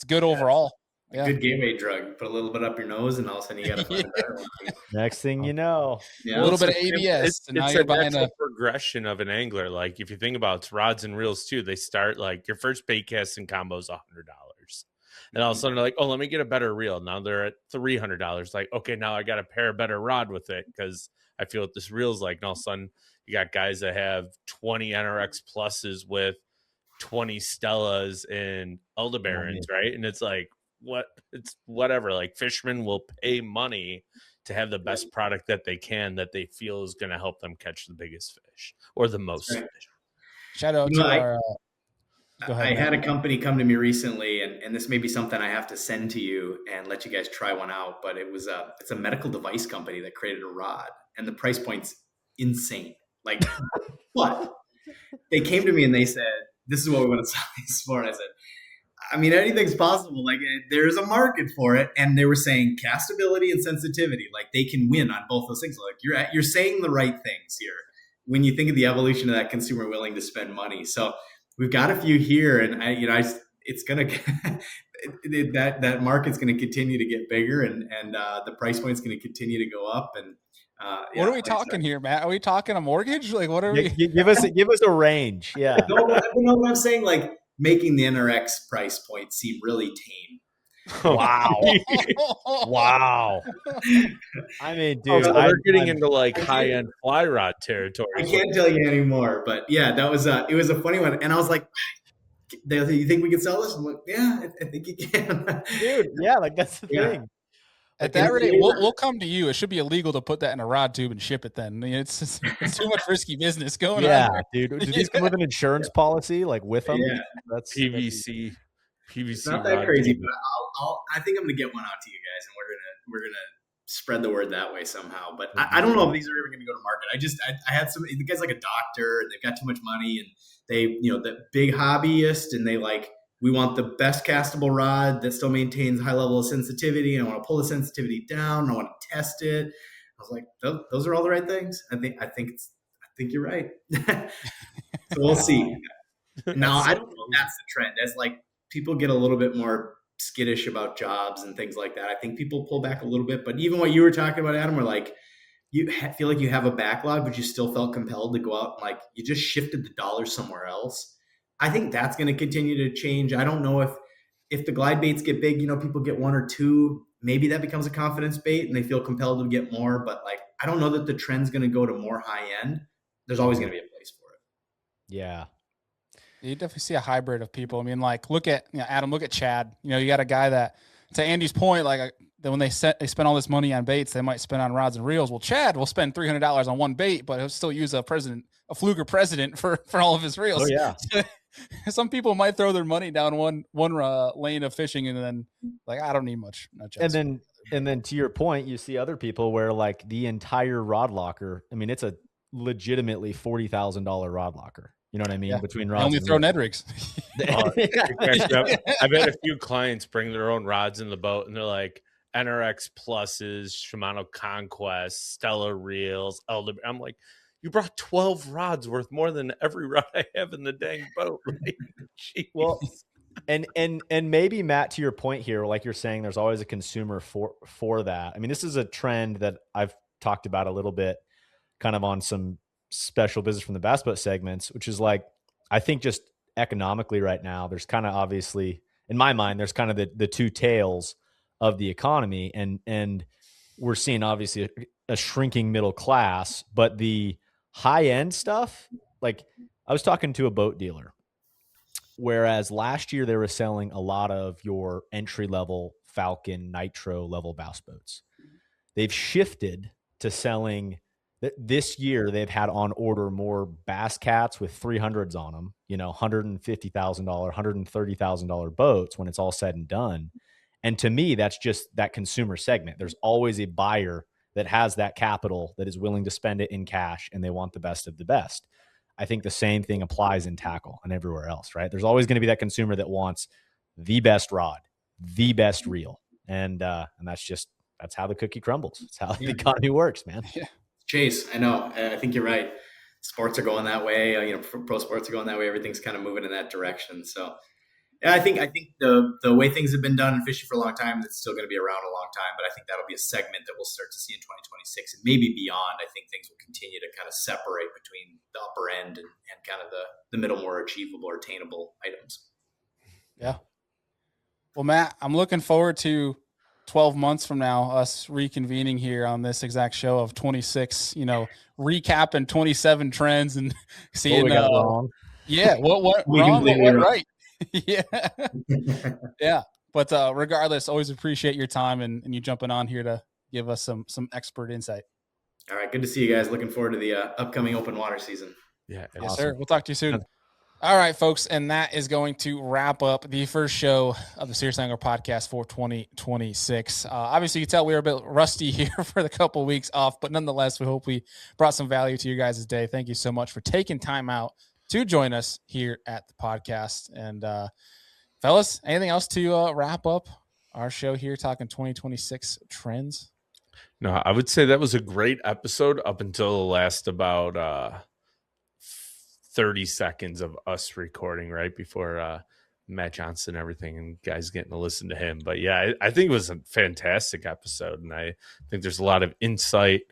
good overall. Yeah. Good gateway drug. Put a little bit up your nose, and all of a sudden you got to find a better one. Next thing you know, a little bit of ABS. It's a natural progression of an angler. Like if you think about it's rods and reels too, they start like your first bait casting combo is $100, and all of a sudden they're like, oh, let me get a better reel. Now they're at $300. Like, okay, now I got to pair a better rod with it because I feel what this reel's like. And all of a sudden you got guys that have 20 NRX pluses with 20 Stellas and Aldebarans, right? And it's like, it's whatever. Like fishermen will pay money to have the best product that they can that they feel is going to help them catch the biggest fish or the most fish. Shout out to our go ahead, I had a company come to me recently, and this may be something I have to send to you and let you guys try one out, but it's a medical device company that created a rod, and the price point's insane. Like what? They came to me and they said, this is what we want to sell these for. And I said, I mean, anything's possible. Like there's a market for it. And they were saying castability and sensitivity, like they can win on both those things. Like you're saying the right things here when you think of the evolution of that consumer willing to spend money. So we've got a few here, and it's going to, that market's going to continue to get bigger, and the price point's going to continue to go up. And what are we talking here, Matt? Are we talking a mortgage? Like what are we? Give us a range. Yeah. No, what I'm saying, like, making the NRX price point seem really tame. Wow. Wow. I mean, dude, we're getting into like high-end fly rod territory. I can't tell you anymore, but yeah, that was it was a funny one. And I was like, you think we can sell this? I'm like, yeah, I think you can. Dude, yeah, like that's the thing. At that rate, we'll come to you. It should be illegal to put that in a rod tube and ship it then. I mean, it's too much risky business going on. Yeah, dude. Do these come with an insurance policy, like with them? Yeah. That's PVC. It's not that crazy, but I think I'm going to get one out to you guys, and we're gonna spread the word that way somehow. But I don't know if these are ever going to go to market. I had the guy's like a doctor, and they've got too much money, and they, the big hobbyist, and they like, we want the best castable rod that still maintains high level of sensitivity. And I want to pull the sensitivity down. I want to test it. I was like, those are all the right things. I think you're right. So we'll see. Now, I don't know if that's the trend. As like people get a little bit more skittish about jobs and things like that, I think people pull back a little bit. But even what you were talking about, Adam, were like, you feel like you have a backlog, but you still felt compelled to go out and like you just shifted the dollar somewhere else. I think that's going to continue to change. I don't know if the glide baits get big, people get 1 or 2, maybe that becomes a confidence bait and they feel compelled to get more. But like, I don't know that the trend's going to go to more high end. There's always going to be a place for it. Yeah. You definitely see a hybrid of people. I mean, like, look at Adam. Look at Chad. You got a guy that, to Andy's point, like that when they spend all this money on baits, they might spend on rods and reels. Well, Chad will spend $300 on one bait, but he'll still use a Fluker President for all of his reels. Oh yeah. Some people might throw their money down one lane of fishing and then like, I don't need much. And then to your point, you see other people where like the entire rod locker. I mean, it's a legitimately $40,000 rod locker. You know what I mean? Yeah. Between They rods, only and throw reels. Ned rigs. I've had a few clients bring their own rods in the boat, and they're like NRX Pluses, Shimano Conquest, Stella reels, Elder. I'm like, you brought 12 rods worth more than every rod I have in the dang boat. Like, Well, and maybe Matt, to your point here, like you're saying, there's always a consumer for that. I mean, this is a trend that I've talked about a little bit, kind of on some special business from the bass boat segments, which is like, I think just economically right now, there's kind of obviously, in my mind, there's kind of the two tails of the economy, and we're seeing obviously a shrinking middle class, but the high end stuff, like I was talking to a boat dealer, whereas last year they were selling a lot of your entry level Falcon Nitro level bass boats. They've shifted to selling. This year they've had on order more Bass Cats with 300s on them, $150,000, $130,000 boats when it's all said and done. And to me, that's just that consumer segment. There's always a buyer that has that capital that is willing to spend it in cash, and they want the best of the best. I think the same thing applies in tackle and everywhere else, right? There's always going to be that consumer that wants the best rod, the best reel. And that's how the cookie crumbles. It's how the economy works, man. Yeah. Chase, I know. I think you're right. Sports are going that way. Pro sports are going that way. Everything's kind of moving in that direction. So, yeah, I think the way things have been done in fishing for a long time, it's still going to be around a long time. But I think that'll be a segment that we'll start to see in 2026 and maybe beyond. I think things will continue to kind of separate between the upper end and kind of the middle, more achievable or attainable items. Yeah. Well, Matt, I'm looking forward to 12 months from now, us reconvening here on this exact show of 26, recapping 27 trends and seeing what we got wrong. Yeah. What We wrong, what completely went wrong. right. Yeah. Yeah. But regardless, always appreciate your time and you jumping on here to give us some expert insight. All right. Good to see you guys. Looking forward to the upcoming open water season. yeah, Yes, Awesome. sir. We'll talk to you soon. All right, folks. And that is going to wrap up the first show of the Serious Angler podcast for 2026. Obviously, you can tell we were a bit rusty here for the couple of weeks off, but nonetheless, we hope we brought some value to you guys' day. Thank you so much for taking time out to join us here at the podcast. And fellas, anything else to wrap up our show here talking 2026 trends? No, I would say that was a great episode up until the last about 30 seconds of us recording right before Matt Johnson and everything, and guys getting to listen to him. But yeah, I think it was a fantastic episode, and I think there's a lot of insight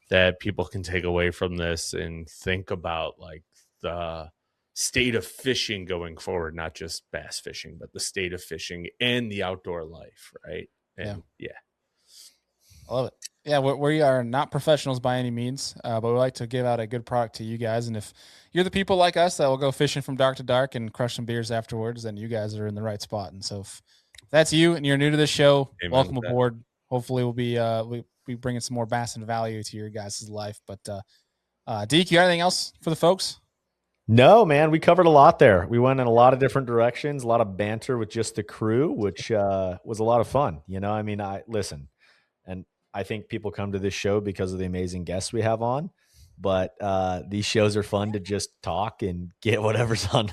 that people can take away from this and think about like the state of fishing going forward, not just bass fishing, but the state of fishing and the outdoor life, right? And yeah. I love it. Yeah, we are not professionals by any means, but we like to give out a good product to you guys. And if you're the people like us that will go fishing from dark to dark and crush some beers afterwards, then you guys are in the right spot. And so if that's you and you're new to this show, Amen welcome with that. aboard. Hopefully we'll be we bringing some more bass and value to your guys' life. But Deke, you got anything else for the folks? No, man, we covered a lot there. We went in a lot of different directions, a lot of banter with just the crew, which was a lot of fun. I mean, listen, and I think people come to this show because of the amazing guests we have on, but these shows are fun to just talk and get whatever's on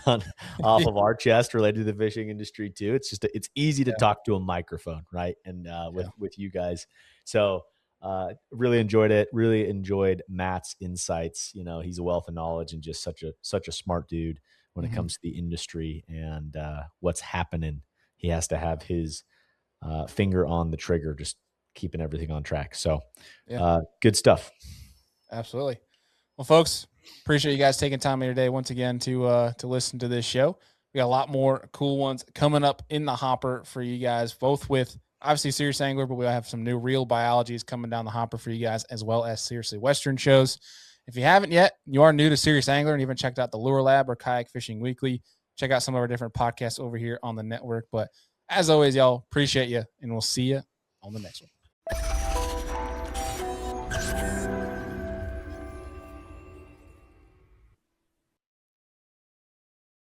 off of our chest related to the fishing industry too. It's easy to talk to a microphone, right? And with you guys. So really enjoyed it. Really enjoyed Matt's insights. He's a wealth of knowledge and just such a smart dude when it comes to the industry and what's happening. He has to have his finger on the trigger, just keeping everything on track. So good stuff. Absolutely. Well, folks, appreciate you guys taking time of your day once again to listen to this show. We got a lot more cool ones coming up in the hopper for you guys, both with obviously Serious Angler, but we have some new real biologies coming down the hopper for you guys, as well as Seriously Western shows. If you haven't yet, you are new to Serious Angler and even checked out the Lure Lab or Kayak Fishing Weekly, check out some of our different podcasts over here on the network. But as always, y'all, appreciate you, and we'll see you on the next one.